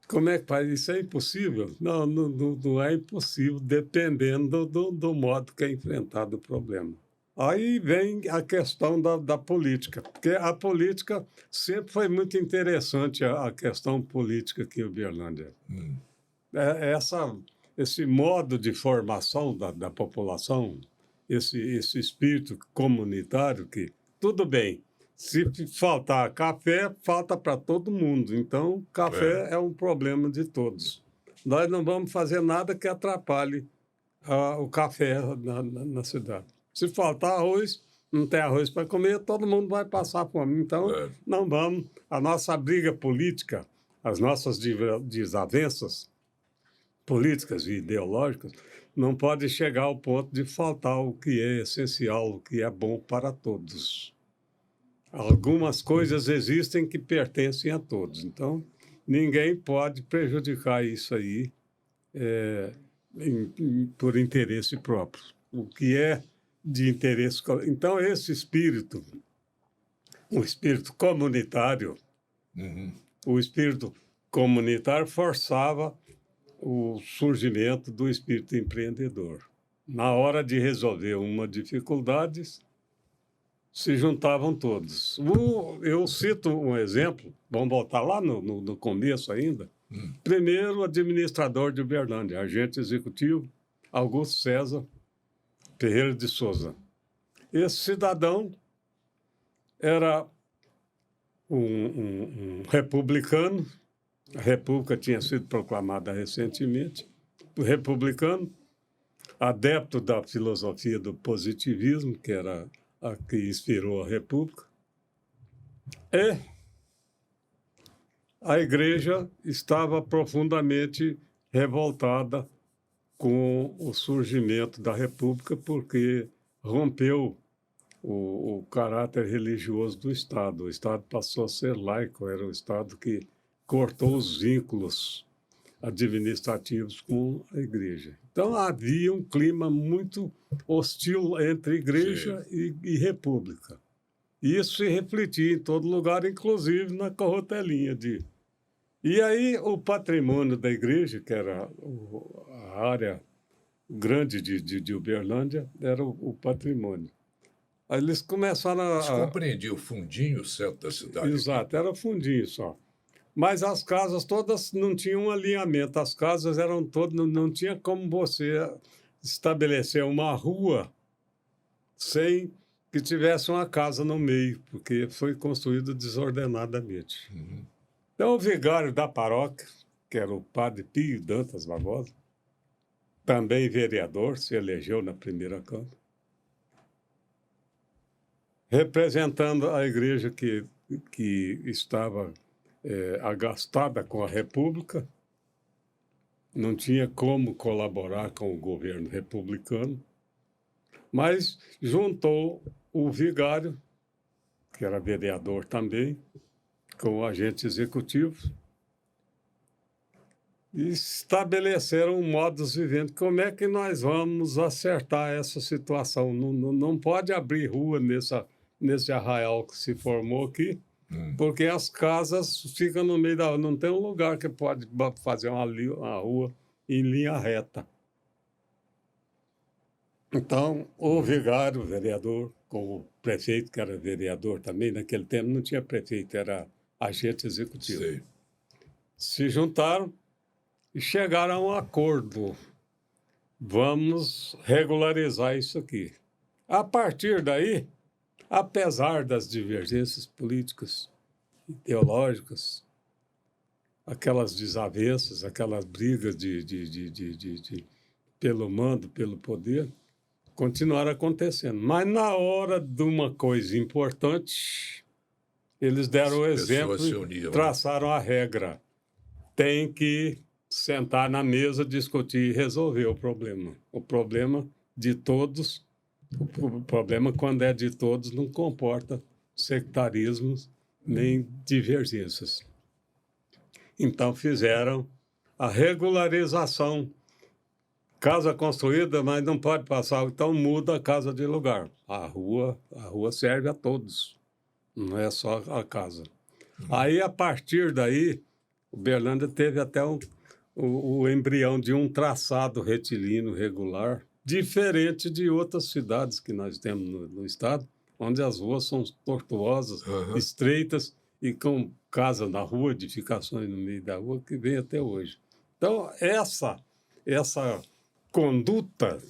Como é que faz? Isso é impossível? Não é impossível, dependendo do modo que é enfrentado o problema. Aí vem a questão da política, porque a política sempre foi muito interessante, a questão política aqui em Uberlândia. Esse modo de formação da população, esse espírito comunitário que, tudo bem, se faltar café, falta para todo mundo. Então, café é um problema de todos. Nós não vamos fazer nada que atrapalhe o café na cidade. Se faltar arroz, não tem arroz para comer, todo mundo vai passar fome. Então, Claro. não vamos. A nossa briga política, as nossas desavenças políticas e ideológicas, não pode chegar ao ponto de faltar o que é essencial, o que é bom para todos. Algumas coisas existem que pertencem a todos. Então, ninguém pode prejudicar isso aí por interesse próprio. O que é de interesse... Então, esse espírito, o espírito comunitário, o espírito comunitário forçava o surgimento do espírito empreendedor. Na hora de resolver uma dificuldade, se juntavam todos. Eu cito um exemplo, vamos voltar lá no começo ainda. Primeiro, administrador de Uberlândia, agente executivo, Augusto César Ferreira de Souza. Esse cidadão era um republicano, a República tinha sido proclamada recentemente, republicano, adepto da filosofia do positivismo, que era a que inspirou a República, e a igreja estava profundamente revoltada com o surgimento da República, porque rompeu o caráter religioso do Estado. O Estado passou a ser laico, era o Estado que cortou os vínculos administrativos com a igreja. Então, havia um clima muito hostil entre igreja e república. E isso se refletia em todo lugar, inclusive na Corrotelinha. E aí, o patrimônio da igreja, que era a área grande de Uberlândia, era o patrimônio. Aí eles começaram a... Você compreendia o fundinho certo da cidade? Exato, era fundinho só. Mas as casas todas não tinham um alinhamento. As casas eram todas... Não tinha como você estabelecer uma rua sem que tivesse uma casa no meio, porque foi construído desordenadamente. Então, o vigário da paróquia, que era o padre Pio Dantas Barbosa, também vereador, se elegeu na primeira Câmara, representando a igreja que estava agastada com a República, não tinha como colaborar com o governo republicano, mas juntou o vigário, que era vereador também, com o agente executivo, e estabeleceram um modus vivendi. Como é que nós vamos acertar essa situação? Não pode abrir rua nesse arraial que se formou aqui, porque as casas ficam no meio da rua. Não tem um lugar que pode fazer uma rua em linha reta. Então, o vigário, o vereador, com o prefeito, que era vereador também, naquele tempo não tinha prefeito, era agente executivo. Sei. Se juntaram e chegaram a um acordo. Vamos regularizar isso aqui. A partir daí, apesar das divergências políticas, ideológicas, aquelas desavenças, aquelas brigas pelo mando, pelo poder, continuaram acontecendo. Mas na hora de uma coisa importante, eles deram o exemplo e traçaram a regra. Tem que sentar na mesa, discutir e resolver o problema. O problema de todos, o problema quando é de todos não comporta sectarismos nem divergências. Então fizeram a regularização. Casa construída, mas não pode passar, então muda a casa de lugar. A rua serve a todos, não é só a casa. Aí, a partir daí, Uberlândia teve até o embrião de um traçado retilíneo regular, diferente de outras cidades que nós temos no estado, onde as ruas são tortuosas, estreitas e com casa na rua, edificações no meio da rua, que vem até hoje. Então, essa conduta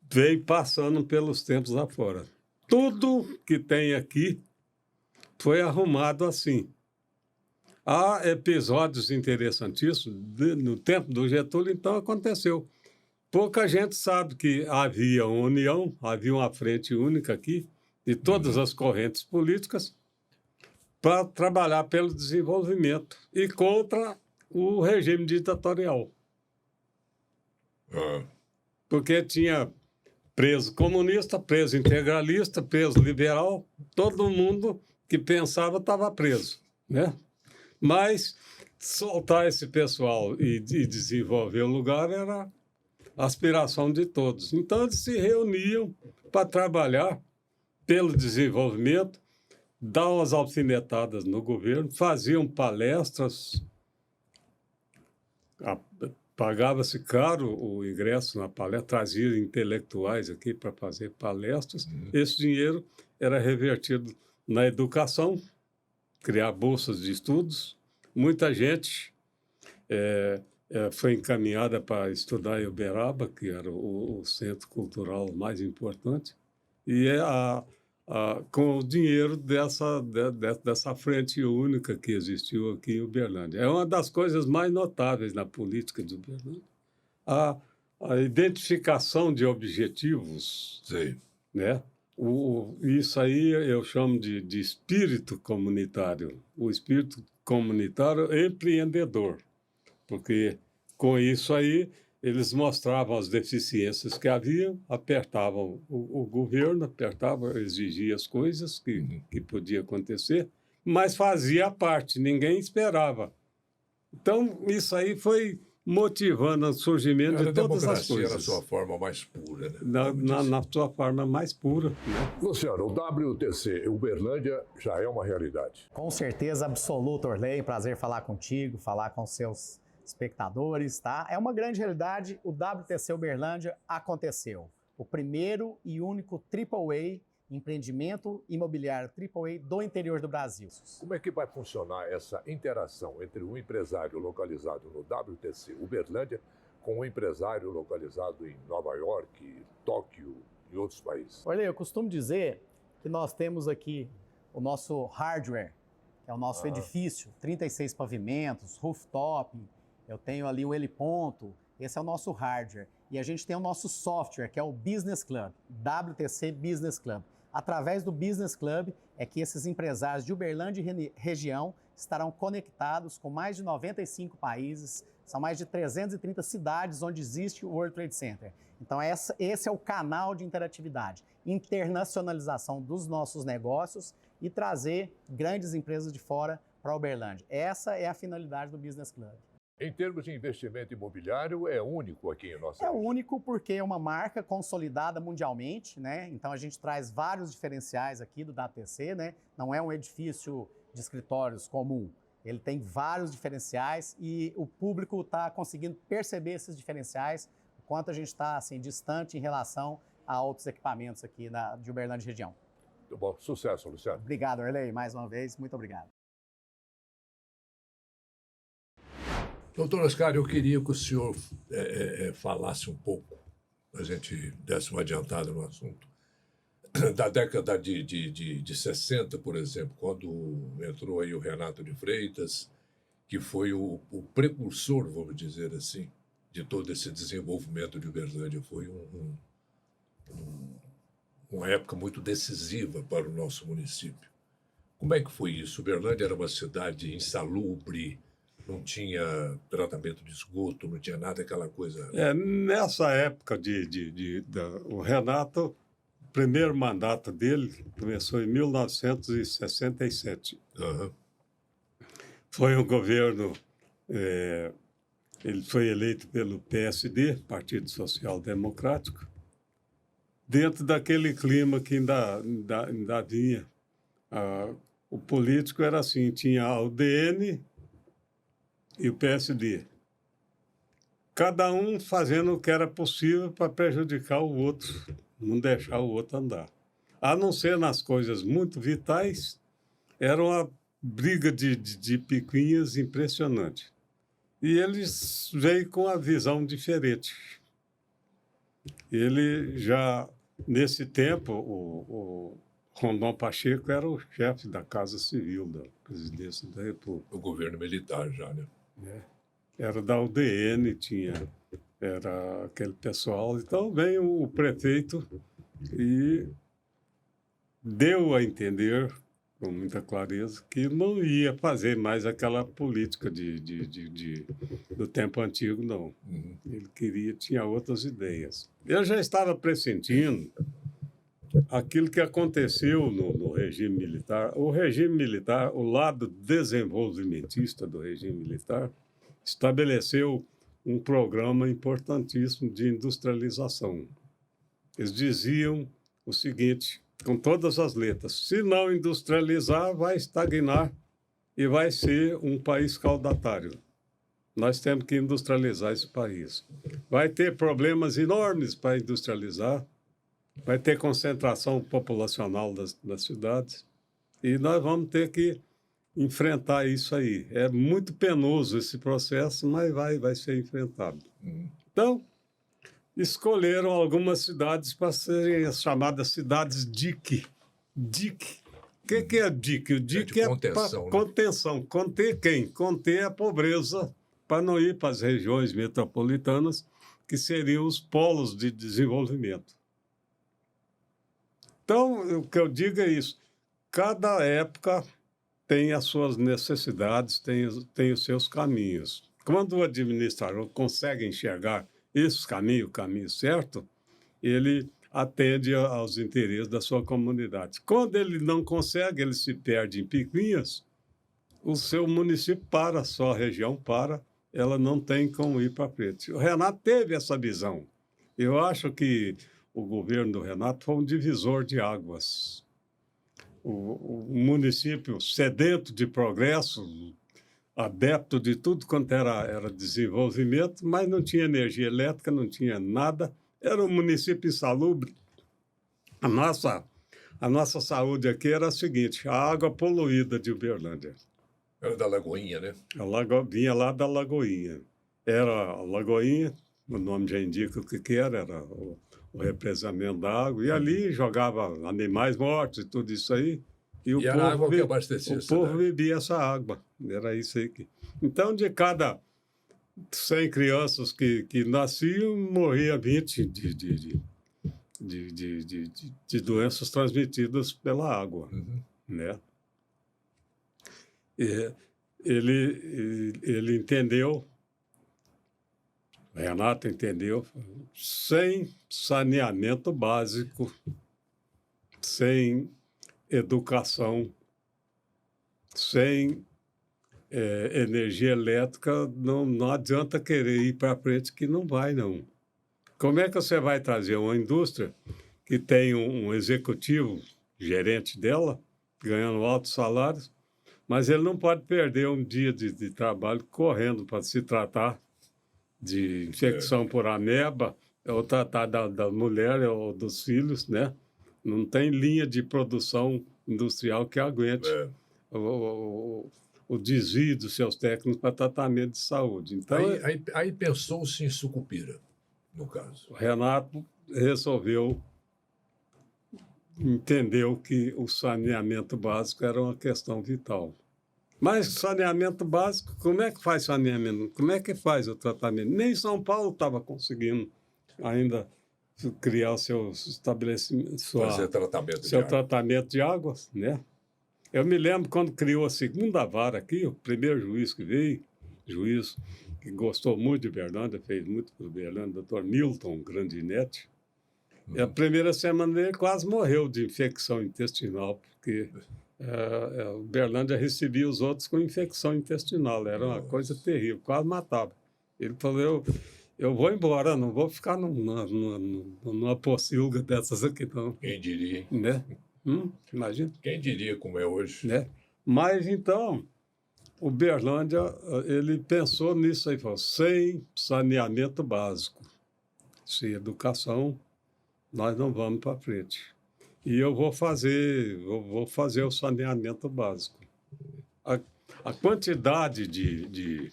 veio passando pelos tempos afora. Tudo que tem aqui foi arrumado assim. Há episódios interessantíssimos. No tempo do Getúlio, então, aconteceu. Pouca gente sabe que havia uma união, havia uma frente única aqui, de todas as correntes políticas para trabalhar pelo desenvolvimento e contra o regime ditatorial. Ah, Porque tinha preso comunista, preso integralista, preso liberal, todo mundo que pensava estava preso, né? Mas soltar esse pessoal e desenvolver o lugar era a aspiração de todos. Então, eles se reuniam para trabalhar pelo desenvolvimento, dar umas alfinetadas no governo, faziam palestras, pagava-se caro o ingresso na palestra, trazia intelectuais aqui para fazer palestras. Esse dinheiro era revertido na educação, criar bolsas de estudos. Muita gente foi encaminhada para estudar em Uberaba, que era o centro cultural mais importante, e com o dinheiro dessa frente única que existiu aqui em Uberlândia. É uma das coisas mais notáveis na política de Uberlândia. A identificação de objetivos, sei. né? Isso aí eu chamo de espírito comunitário. O espírito comunitário empreendedor, porque com isso aí eles mostravam as deficiências que havia, apertavam o governo, exigia as coisas que podia acontecer, mas fazia a parte, ninguém esperava. Então, isso aí foi motivando o surgimento de todas as coisas. Era a sua forma mais pura, né? Na sua forma mais pura, né? Luciano, o WTC Uberlândia já é uma realidade. Com certeza absoluta, Orley. Prazer falar contigo, falar com seus espectadores, tá? É uma grande realidade. O WTC Uberlândia aconteceu. O primeiro e único AAA empreendimento imobiliário AAA do interior do Brasil. Como é que vai funcionar essa interação entre um empresário localizado no WTC Uberlândia com um empresário localizado em Nova York, Tóquio e outros países? Olha, eu costumo dizer que nós temos aqui o nosso hardware, que é o nosso edifício, 36 pavimentos, rooftop, eu tenho ali o heliponto, esse é o nosso hardware. E a gente tem o nosso software, que é o Business Club, WTC Business Club. Através do Business Club é que esses empresários de Uberlândia e região estarão conectados com mais de 95 países, são mais de 330 cidades onde existe o World Trade Center. Então esse é o canal de interatividade, internacionalização dos nossos negócios e trazer grandes empresas de fora para Uberlândia. Essa é a finalidade do Business Club. Em termos de investimento imobiliário, é único aqui em nossa região. É único porque é uma marca consolidada mundialmente, né? Então a gente traz vários diferenciais aqui do WTC, né? Não é um edifício de escritórios comum. Ele tem vários diferenciais e o público está conseguindo perceber esses diferenciais, o quanto a gente está assim, distante em relação a outros equipamentos aqui de Uberlândia e região. Muito bom. Sucesso, Luciano. Obrigado, Orley. Mais uma vez, muito obrigado. Doutor Oscar, eu queria que o senhor falasse um pouco, a gente desse uma adiantada no assunto, da década de 60, por exemplo, quando entrou aí o Renato de Freitas, que foi o precursor, vamos dizer assim, de todo esse desenvolvimento de Uberlândia. Foi uma época muito decisiva para o nosso município. Como é que foi isso? Uberlândia era uma cidade insalubre, não tinha tratamento de esgoto, não tinha nada, aquela coisa... Nessa época o Renato, o primeiro mandato dele começou em 1967. Uhum. Foi um governo... ele foi eleito pelo PSD, Partido Social Democrático, dentro daquele clima que ainda vinha. O político era assim, tinha a UDN e o PSD. Cada um fazendo o que era possível para prejudicar o outro, não deixar o outro andar. A não ser nas coisas muito vitais, era uma briga de picuinhas impressionante. E eles veio com a visão diferente. Ele já, nesse tempo, o Rondon Pacheco era o chefe da Casa Civil da Presidência da República. O governo militar já, né? Era da UDN, era aquele pessoal. Então veio o prefeito e deu a entender, com muita clareza, que não ia fazer mais aquela política do tempo antigo, não. Uhum. Ele tinha outras ideias. Eu já estava pressentindo aquilo que aconteceu no regime militar. O regime militar, o lado desenvolvimentista do regime militar, estabeleceu um programa importantíssimo de industrialização. Eles diziam o seguinte, com todas as letras: se não industrializar, vai estagnar e vai ser um país caudatário. Nós temos que industrializar esse país. Vai ter problemas enormes para industrializar, vai ter concentração populacional das cidades e nós vamos ter que enfrentar isso aí. É muito penoso esse processo, mas vai ser enfrentado. Então, escolheram algumas cidades para serem as chamadas cidades DIC. DIC. O que é DIC? O DIC é contenção, né? contenção. Conter quem? Conter a pobreza para não ir para as regiões metropolitanas, que seriam os polos de desenvolvimento. Então, o que eu digo é isso. Cada época tem as suas necessidades, tem os seus caminhos. Quando o administrador consegue enxergar esse caminho, o caminho certo, ele atende aos interesses da sua comunidade. Quando ele não consegue, ele se perde em picuinhas, o seu município para, a sua região para, ela não tem como ir para frente. O Renato teve essa visão. Eu acho que o governo do Renato foi um divisor de águas. O município sedento de progresso, adepto de tudo quanto era desenvolvimento, mas não tinha energia elétrica, não tinha nada. Era um município insalubre. A nossa saúde aqui era a seguinte: a água poluída de Uberlândia. Era da Lagoinha, né? Vinha lá da Lagoinha. Era a Lagoinha, o nome já indica o que era o represamento da água, e ali jogava animais mortos e tudo isso aí. E era a água que abastecia. O povo bebia essa água. Era isso aí. Então, de cada 100 crianças que nasciam, morria 20 de doenças transmitidas pela água. Uhum. Né? Ele entendeu, o Renato entendeu, sem saneamento básico, sem educação, sem energia elétrica, não adianta querer ir para frente, que não vai, não. Como é que você vai trazer uma indústria que tem um executivo, gerente dela, ganhando altos salários, mas ele não pode perder um dia de trabalho correndo para se tratar de infecção por ameba, ou tratar da mulher ou dos filhos, né? Não tem linha de produção industrial que aguente o desvio dos seus técnicos para tratamento de saúde. Então, aí pensou-se em Sucupira, no caso. O Renato entendeu que o saneamento básico era uma questão vital. Mas saneamento básico, como é que faz saneamento? Como é que faz o tratamento? Nem São Paulo estava conseguindo ainda criar o seu estabelecimento, seu tratamento de águas, né? Eu me lembro quando criou a segunda vara aqui, o primeiro juiz que veio, juiz que gostou muito de Uberlândia, fez muito por Uberlândia, Dr. Milton Grandinetti. E a primeira semana ele quase morreu de infecção intestinal, porque Uberlândia recebia os outros com infecção intestinal, era uma coisa terrível, quase matava. Ele falou, eu vou embora, não vou ficar numa pocilga dessas aqui, não. Quem diria, hein? Né? Imagina. Quem diria como é hoje? Né? Mas, então, Uberlândia, ele pensou nisso aí, falou, sem saneamento básico, sem educação, nós não vamos para frente. E eu vou fazer o saneamento básico. A quantidade de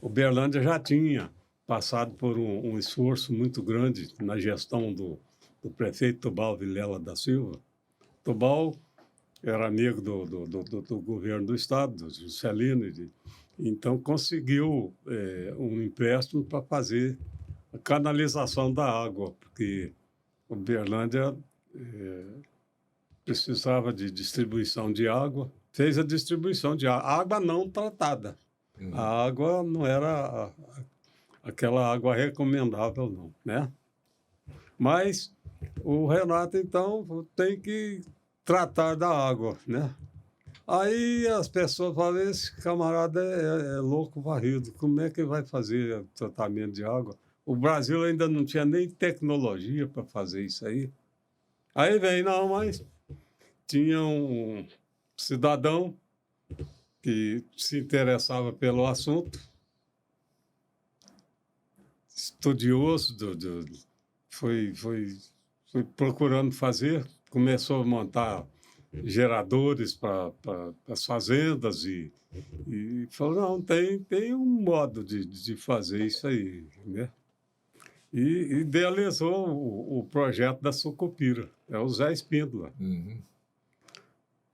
Uberlândia já tinha passado por um esforço muito grande na gestão do prefeito Tubal Vilela da Silva. Tubal era amigo do governo do estado, do Juscelino, então conseguiu um empréstimo para fazer a canalização da água, porque Uberlândia precisava de distribuição de água, fez a distribuição de água não tratada. A água não era aquela água recomendável, não, né? Mas o Renato, então, tem que tratar da água, né? Aí as pessoas falam, esse camarada é louco varrido, como é que vai fazer tratamento de água? O Brasil ainda não tinha nem tecnologia para fazer isso aí. Aí vem, não, mas tinha um cidadão que se interessava pelo assunto, estudioso, foi procurando fazer, começou a montar geradores para as fazendas e falou, não, tem um modo de fazer isso aí, né? E idealizou o projeto da sucupira, é o Zé Espíndola.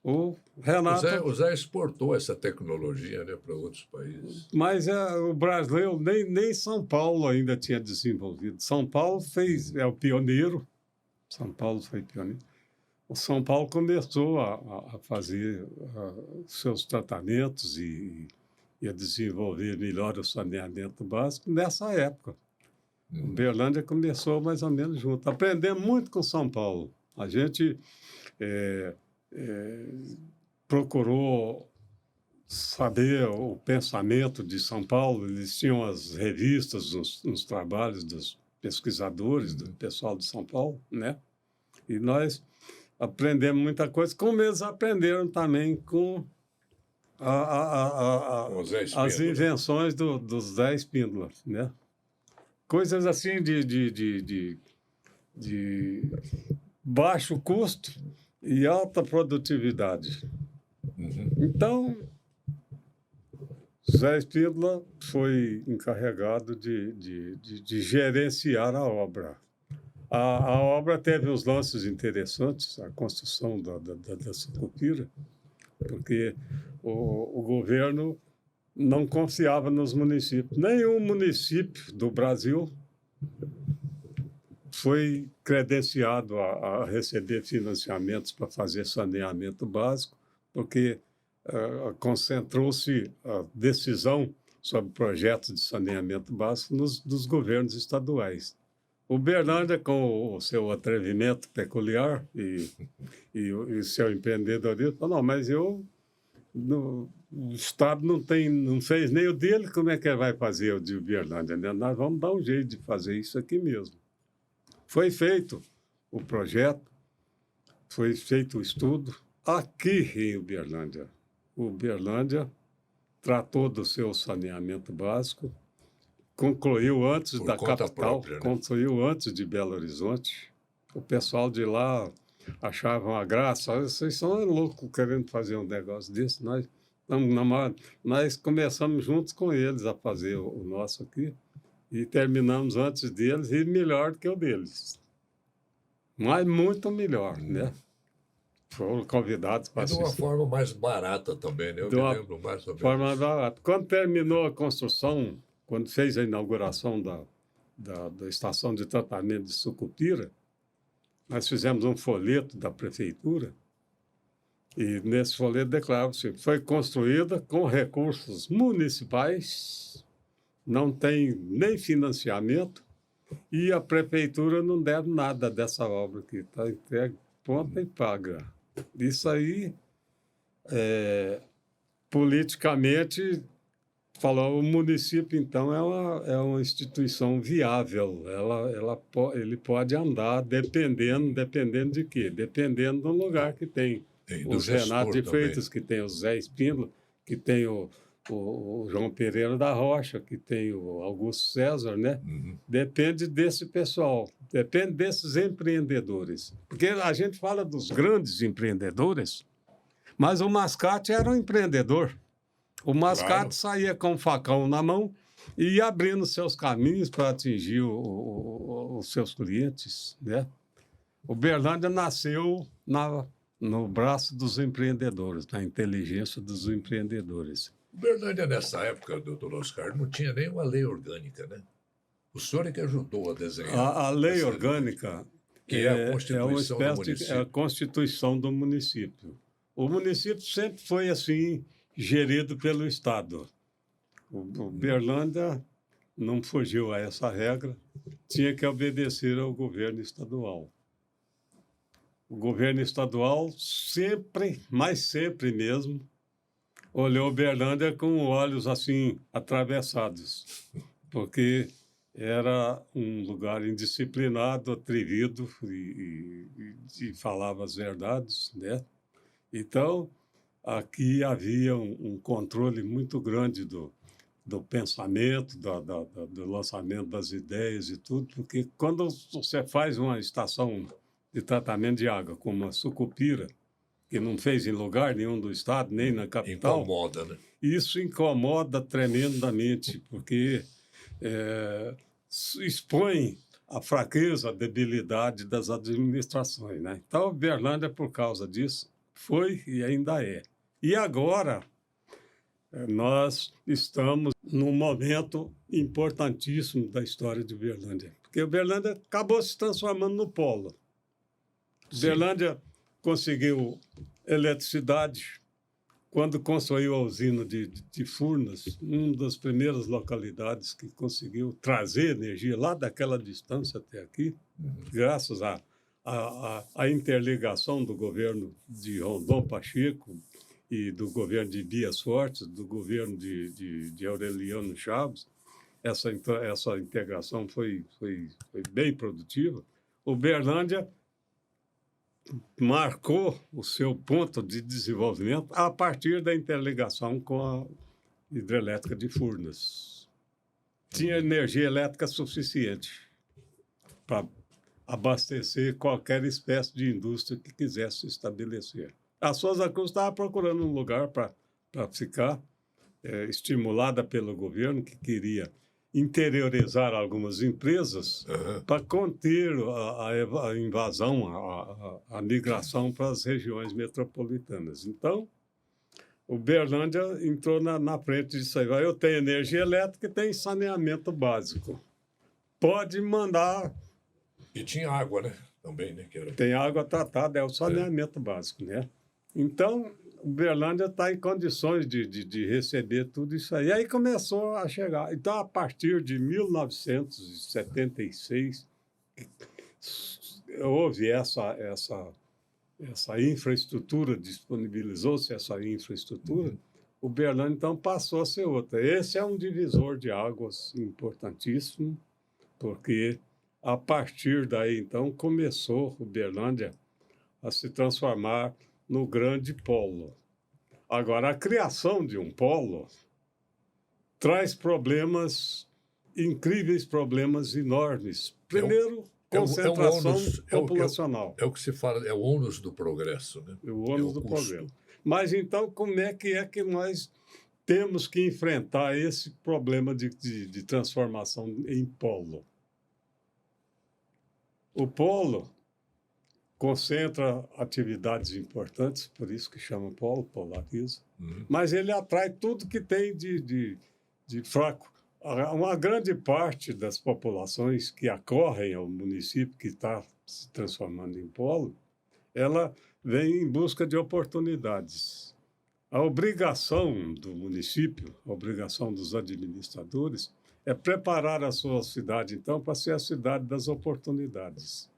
O Renato... O Zé exportou essa tecnologia, né, para outros países. Mas o brasileiro, nem São Paulo ainda tinha desenvolvido. São Paulo é o pioneiro. São Paulo foi pioneiro. O São Paulo começou a fazer seus tratamentos e a desenvolver melhor o saneamento básico nessa época. Uberlândia começou mais ou menos junto. Aprendemos muito com São Paulo. A gente procurou saber o pensamento de São Paulo. Eles tinham as revistas nos trabalhos dos pesquisadores, do pessoal de São Paulo, né? E nós aprendemos muita coisa, como eles aprenderam também com as invenções do Zé Espíndola, né? Coisas assim de baixo custo e alta produtividade. Então, Zé Espíndola foi encarregado de gerenciar a obra. A obra teve uns lances interessantes, a construção da sucupira, porque o governo não confiava nos municípios. Nenhum município do Brasil foi credenciado a receber financiamentos para fazer saneamento básico, porque concentrou-se a decisão sobre projetos de saneamento básico dos governos estaduais. Uberlândia, com o seu atrevimento peculiar e o seu empreendedorismo, falou, não, mas o Estado não fez nem o dele, como é que vai fazer o de Uberlândia? Né? Nós vamos dar um jeito de fazer isso aqui mesmo. Foi feito o projeto, foi feito o estudo aqui em Uberlândia. Uberlândia tratou do seu saneamento básico, concluiu antes da capital, própria, né? Concluiu antes de Belo Horizonte. O pessoal de lá achava uma graça. Vocês são loucos querendo fazer um negócio desse. Nós começamos juntos com eles a fazer o nosso aqui e terminamos antes deles e melhor que o deles. Mas muito melhor, né? Foram convidados para assistir. De uma forma mais barata também, né? Eu me lembro mais ou menos. Forma mais barata. Quando terminou a construção, quando fez a inauguração da estação de tratamento de Sucupira, nós fizemos um folheto da prefeitura e nesse folheto declarava-se foi construída com recursos municipais, não tem nem financiamento e a prefeitura não deve nada dessa obra aqui, está entregue, pronta e paga. Isso aí, politicamente, falou, o município, então, é uma instituição viável. Ele pode andar dependendo de quê? Dependendo do lugar que tem os Renato de Freitas, que tem o Zé Espíndola, que tem o João Pereira da Rocha, que tem o Augusto César, né? Depende desse pessoal, depende desses empreendedores. Porque a gente fala dos grandes empreendedores, mas o Mascate era um empreendedor. O Mascate saía com um facão na mão e ia abrindo seus caminhos para atingir os seus clientes, né? Uberlândia nasceu no braço dos empreendedores, na inteligência dos empreendedores. Uberlândia, nessa época, doutor Oscar, não tinha nem uma lei orgânica, né? O senhor é que ajudou a desenhar. A lei orgânica, que é a uma constituição do espécie município. é a constituição do município. O município sempre foi assim, gerido pelo Estado. O Berlândia não fugiu a essa regra, tinha que obedecer ao governo estadual. O governo estadual sempre, mas sempre mesmo, olhou Berlândia com olhos assim atravessados, porque era um lugar indisciplinado, atrevido e falava as verdades, né? Então, aqui havia um controle muito grande do pensamento, do lançamento das ideias e tudo, porque quando você faz uma estação de tratamento de água como a Sucupira, que não fez em lugar nenhum do estado, nem na capital, Incomoda, né? isso incomoda tremendamente, porque expõe a fraqueza, a debilidade das administrações, né? Então, Berlândia, por causa disso, foi e ainda é. E agora, nós estamos num momento importantíssimo da história de Berlândia, porque Berlândia acabou se transformando no polo. Sim. Berlândia conseguiu eletricidade quando construiu a usina de Furnas, uma das primeiras localidades que conseguiu trazer energia lá daquela distância até aqui, graças à interligação do governo de Rondon Pacheco e do governo de Bias Fortes, do governo de Aureliano Chaves. Essa integração foi bem produtiva. O Berlândia marcou o seu ponto de desenvolvimento a partir da interligação com a hidrelétrica de Furnas. Tinha energia elétrica suficiente para abastecer qualquer espécie de indústria que quisesse se estabelecer. A Souza Cruz estava procurando um lugar para ficar, estimulada pelo governo, que queria interiorizar algumas empresas para conter a invasão, a migração para as regiões metropolitanas. Então, o Berlândia entrou na frente disso aí. Eu tenho energia elétrica e tenho saneamento básico. Pode mandar... E tinha água, né? Também, né? Tem água tratada, é o saneamento básico, né? Então, o Berlândia está em condições de receber tudo isso aí. E aí começou a chegar. Então, a partir de 1976, houve essa infraestrutura, disponibilizou-se essa infraestrutura. O Berlândia, então, passou a ser outra. Esse é um divisor de águas importantíssimo, porque a partir daí, então, começou o Berlândia a se transformar no grande polo. Agora, a criação de um polo traz problemas, incríveis problemas enormes. Primeiro, concentração populacional. É o que se fala, é o ônus do progresso, né? O ônus do progresso. Mas, então, como é que nós temos que enfrentar esse problema de transformação em polo? O polo concentra atividades importantes, por isso que chama polo, polariza, mas ele atrai tudo que tem de fraco. Uma grande parte das populações que acorrem ao município que está se transformando em polo, ela vem em busca de oportunidades. A obrigação do município, a obrigação dos administradores, é preparar a sua cidade, então, para ser a cidade das oportunidades.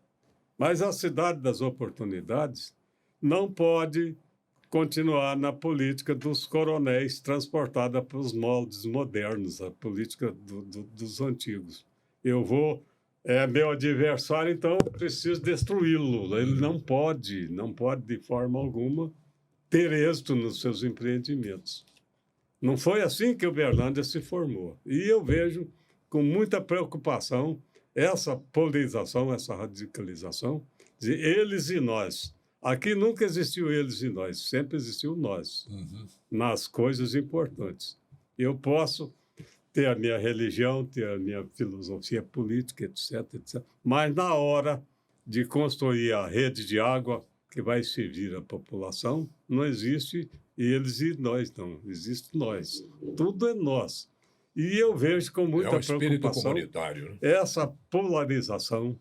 Mas a cidade das oportunidades não pode continuar na política dos coronéis transportada para os moldes modernos, a política dos antigos. É meu adversário, então eu preciso destruí-lo. Ele não pode de forma alguma ter êxito nos seus empreendimentos. Não foi assim que o Berlândia se formou. E eu vejo com muita preocupação essa polarização, essa radicalização de eles e nós. Aqui nunca existiu eles e nós, sempre existiu nós, nas coisas importantes. Eu posso ter a minha religião, ter a minha filosofia política, etc. Mas na hora de construir a rede de água que vai servir a população, não existe eles e nós, não. Existe nós. Tudo é nós. E eu vejo com muita preocupação comunitário, né? essa polarização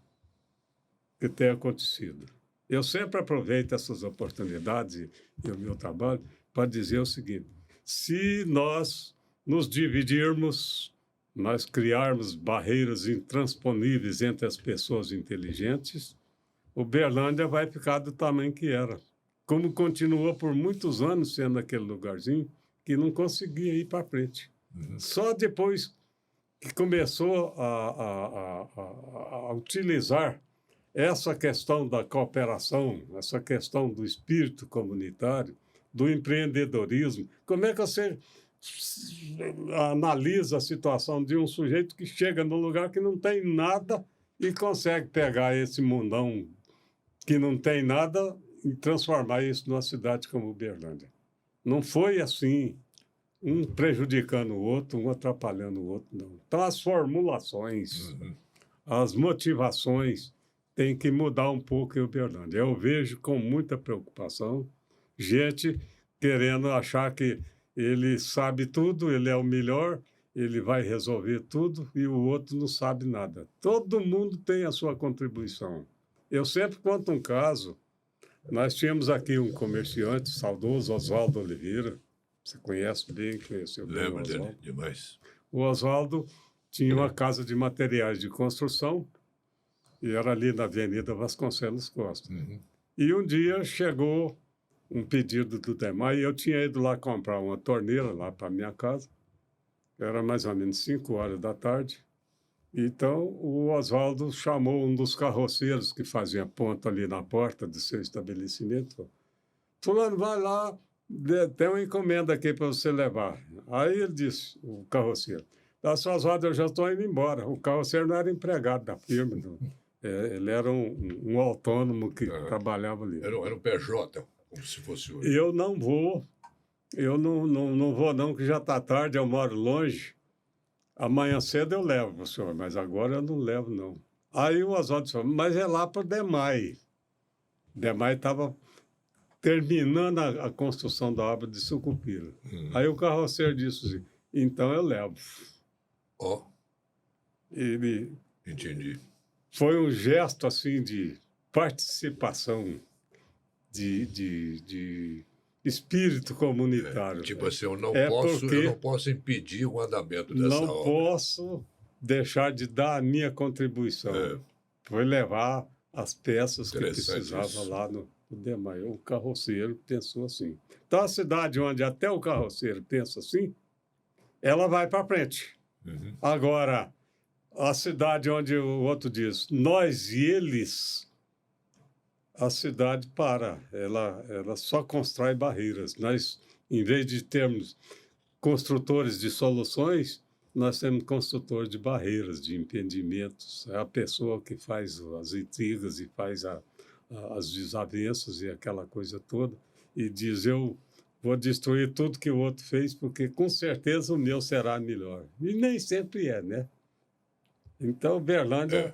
que tem acontecido. Eu sempre aproveito essas oportunidades e o meu trabalho para dizer o seguinte: se nós nos dividirmos, nós criarmos barreiras intransponíveis entre as pessoas inteligentes, Uberlândia vai ficar do tamanho que era. Como continuou por muitos anos sendo aquele lugarzinho que não conseguia ir para frente. Só depois que começou a utilizar essa questão da cooperação, essa questão do espírito comunitário, do empreendedorismo, como é que você analisa a situação de um sujeito que chega num lugar que não tem nada e consegue pegar esse mundão que não tem nada e transformar isso numa cidade como Uberlândia? Não foi assim, um prejudicando o outro, um atrapalhando o outro, não. Então, as formulações, as motivações têm que mudar um pouco em Uberlândia. Eu vejo com muita preocupação gente querendo achar que ele sabe tudo, ele é o melhor, ele vai resolver tudo e o outro não sabe nada. Todo mundo tem a sua contribuição. Eu sempre conto um caso. Nós tínhamos aqui um comerciante saudoso, Oswaldo Oliveira. Você conhece bem, conheceu bem o Lembro dele Oswaldo. demais. O Oswaldo tinha uma casa de materiais de construção e era ali na Avenida Vasconcelos Costa. E um dia chegou um pedido do Demar e eu tinha ido lá comprar uma torneira lá para minha casa. Era mais ou menos 5 horas da tarde. Então, o Oswaldo chamou um dos carroceiros que fazia ponto ali na porta do seu estabelecimento. Fulano, vai lá, tem uma encomenda aqui para você levar. Aí ele disse, o carroceiro, seu Oswaldo, eu já estou indo embora. O carroceiro não era empregado da firma, não. Ele era um autônomo que trabalhava ali. Era um PJ, como se fosse hoje. Eu não vou, que já está tarde, eu moro longe. Amanhã cedo eu levo, o senhor, mas agora eu não levo, não. Aí o Oswaldo disse, mas é lá para o Demai. Demai estava terminando a construção da obra de Sucupira. Aí o carroceiro disse assim, então eu levo. Ó, Ele entendi. foi um gesto assim de participação, de espírito comunitário. Tipo assim, eu não porque posso impedir o andamento dessa não obra. posso deixar de dar a minha contribuição. Foi levar as peças que precisava isso. lá no Demai. O carroceiro pensou assim. Então, a cidade onde até o carroceiro pensa assim, ela vai para frente. Agora, a cidade onde o outro diz, nós e eles, a cidade para. Ela só constrói barreiras. Nós, em vez de termos construtores de soluções, nós temos construtores de barreiras, de impedimentos. É a pessoa que faz as intrigas e faz as desavenças e aquela coisa toda, e diz, eu vou destruir tudo que o outro fez, porque com certeza o meu será melhor. E nem sempre é, né? Então, Uberlândia...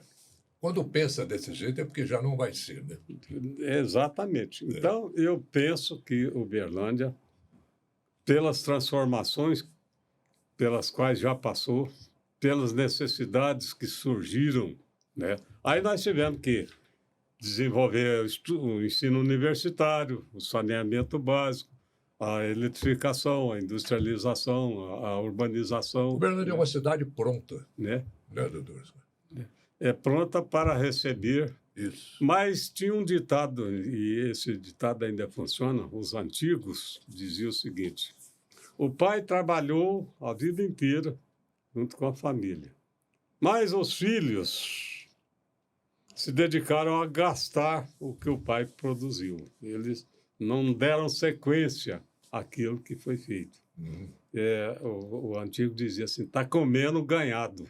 Quando pensa desse jeito é porque já não vai ser, né? Exatamente. Então, eu penso que Uberlândia, pelas transformações pelas quais já passou, pelas necessidades que surgiram, né? Aí nós tivemos que desenvolver o ensino universitário, o saneamento básico, a eletrificação, a industrialização, a urbanização. Uberlândia é uma cidade pronta, né, doutor? É pronta para receber. Isso. Mas tinha um ditado, e esse ditado ainda funciona, os antigos diziam o seguinte, o pai trabalhou a vida inteira junto com a família, mas os filhos se dedicaram a gastar o que o pai produziu. Eles não deram sequência àquilo que foi feito. O antigo dizia assim, está comendo ganhado.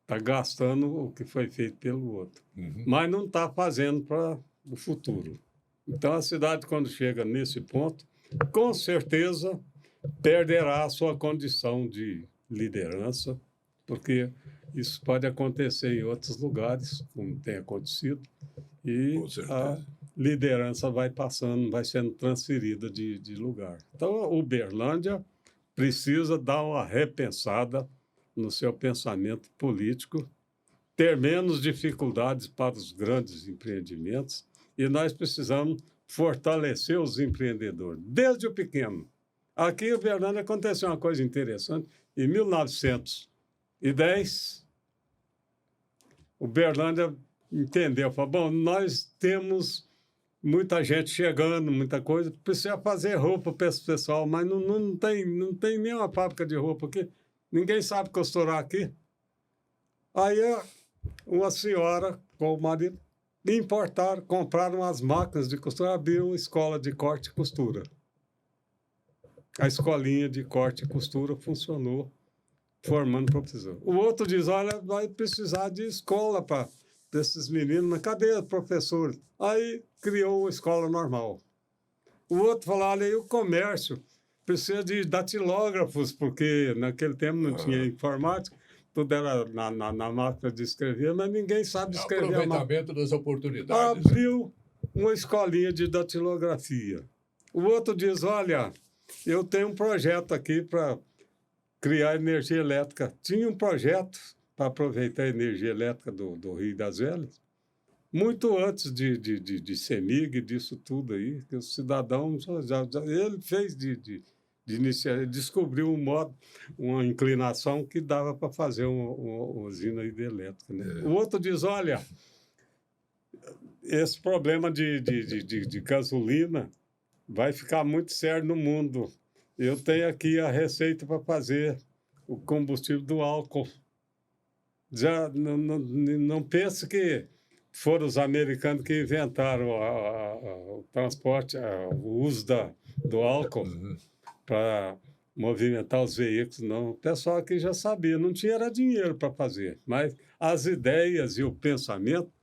Está gastando o que foi feito pelo outro. Mas não está fazendo para o futuro. Então, a cidade, quando chega nesse ponto, com certeza perderá a sua condição de liderança, porque isso pode acontecer em outros lugares, como tem acontecido, e a liderança vai passando, vai sendo transferida de lugar. Então, a Uberlândia precisa dar uma repensada no seu pensamento político ter menos dificuldades para os grandes empreendimentos e nós precisamos fortalecer os empreendedores, desde o pequeno. Aqui em Uberlândia aconteceu uma coisa interessante. Em 1910, Uberlândia entendeu, falou, bom, nós temos muita gente chegando, muita coisa, precisa fazer roupa para esse pessoal, mas não tem nenhuma fábrica de roupa aqui, ninguém sabe costurar aqui. Aí uma senhora com o marido compraram as máquinas de costura, abriram uma escola de corte e costura. A escolinha de corte e costura funcionou, formando professor. O outro diz, olha, vai precisar de escola para esses meninos, mas cadê o professor? Aí criou uma escola normal. O outro falou, olha, aí o comércio precisa de datilógrafos, porque naquele tempo não tinha informática, tudo era na máquina de escrever, mas ninguém sabe escrever. Aproveitamento das oportunidades. Abriu uma escolinha de datilografia. O outro diz, olha, eu tenho um projeto aqui para criar energia elétrica. Tinha um projeto para aproveitar a energia elétrica do Rio das Velhas, muito antes de CEMIG, disso tudo aí, que o cidadão ele fez de iniciar, ele descobriu um modo, uma inclinação que dava para fazer uma usina hidrelétrica. Né? O outro diz, olha, esse problema de gasolina vai ficar muito sério no mundo. Eu tenho aqui a receita para fazer o combustível do álcool. Já não pense que foram os americanos que inventaram o transporte, o uso do álcool para movimentar os veículos, não. O pessoal aqui já sabia, não tinha era dinheiro para fazer, mas as ideias e o pensamento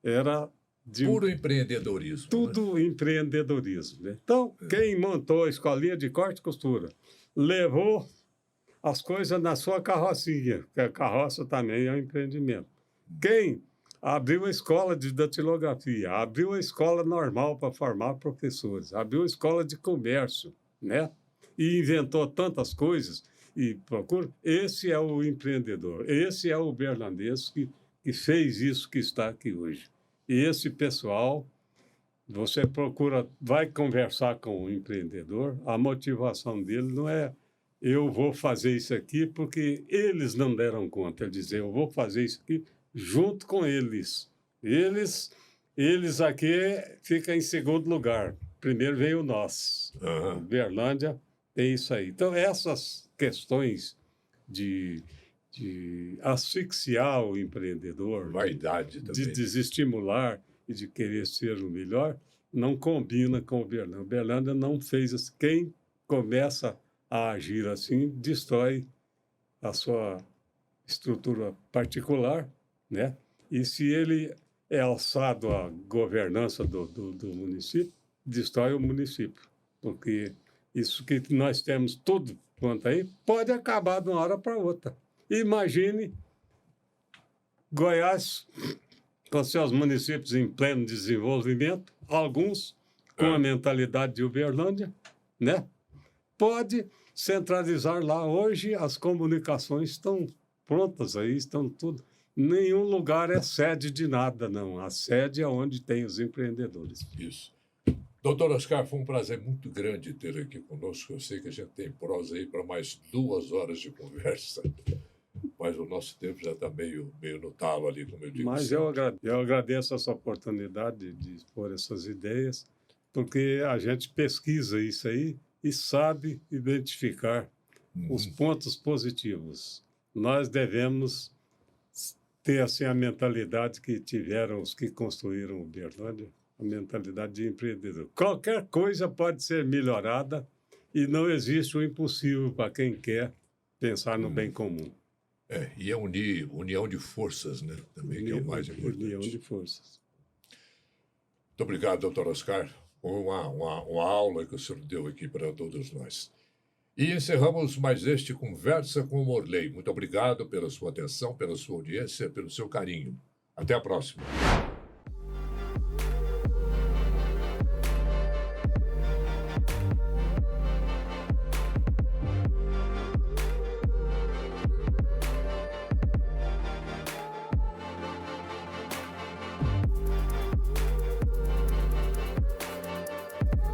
era de puro empreendedorismo. Tudo, né? Empreendedorismo. Né? Então, quem montou a escolinha de corte e costura levou as coisas na sua carrocinha, porque a carroça também é um empreendimento. Quem abriu a escola de datilografia, abriu a escola normal para formar professores, abriu a escola de comércio, né? E inventou tantas coisas e procura. Esse é o empreendedor, esse é o uberlandês que fez isso que está aqui hoje. E esse pessoal, você procura, vai conversar com o empreendedor, a motivação dele não é eu vou fazer isso aqui porque eles não deram conta, é dizer, eu vou fazer isso aqui junto com eles. Eles aqui ficam em segundo lugar. Primeiro vem o nós. Uberlândia tem isso aí. Então, essas questões de asfixiar o empreendedor, vaidade também, de desestimular e de querer ser o melhor, não combina com o Uberlândia. Uberlândia não fez isso. Quem começa a agir assim, destrói a sua estrutura particular, né? E se ele é alçado à governança do município, destrói o município, porque isso que nós temos tudo quanto aí pode acabar de uma hora para outra. Imagine Goiás com seus municípios em pleno desenvolvimento, alguns com a mentalidade de Uberlândia, né? Pode centralizar lá. Hoje as comunicações estão prontas aí, estão tudo. Nenhum lugar é sede de nada, não. A sede é onde tem os empreendedores. Isso. Doutor Oscar, foi um prazer muito grande ter aqui conosco. Eu sei que a gente tem prosa aí para mais 2 horas de conversa, mas o nosso tempo já está meio no talo ali, como eu digo. Mas eu agradeço essa oportunidade de expor essas ideias, porque a gente pesquisa isso aí e sabe identificar os pontos positivos. Nós devemos ter assim, a mentalidade que tiveram os que construíram Uberlândia, a mentalidade de empreendedor. Qualquer coisa pode ser melhorada e não existe o impossível para quem quer pensar no bem comum. E a união de forças, né? Também que é o mais importante. União de forças. Muito obrigado, doutor Oscar. Uma aula que o senhor deu aqui para todos nós. E encerramos mais este Conversa com o Morley. Muito obrigado pela sua atenção, pela sua audiência, pelo seu carinho. Até a próxima.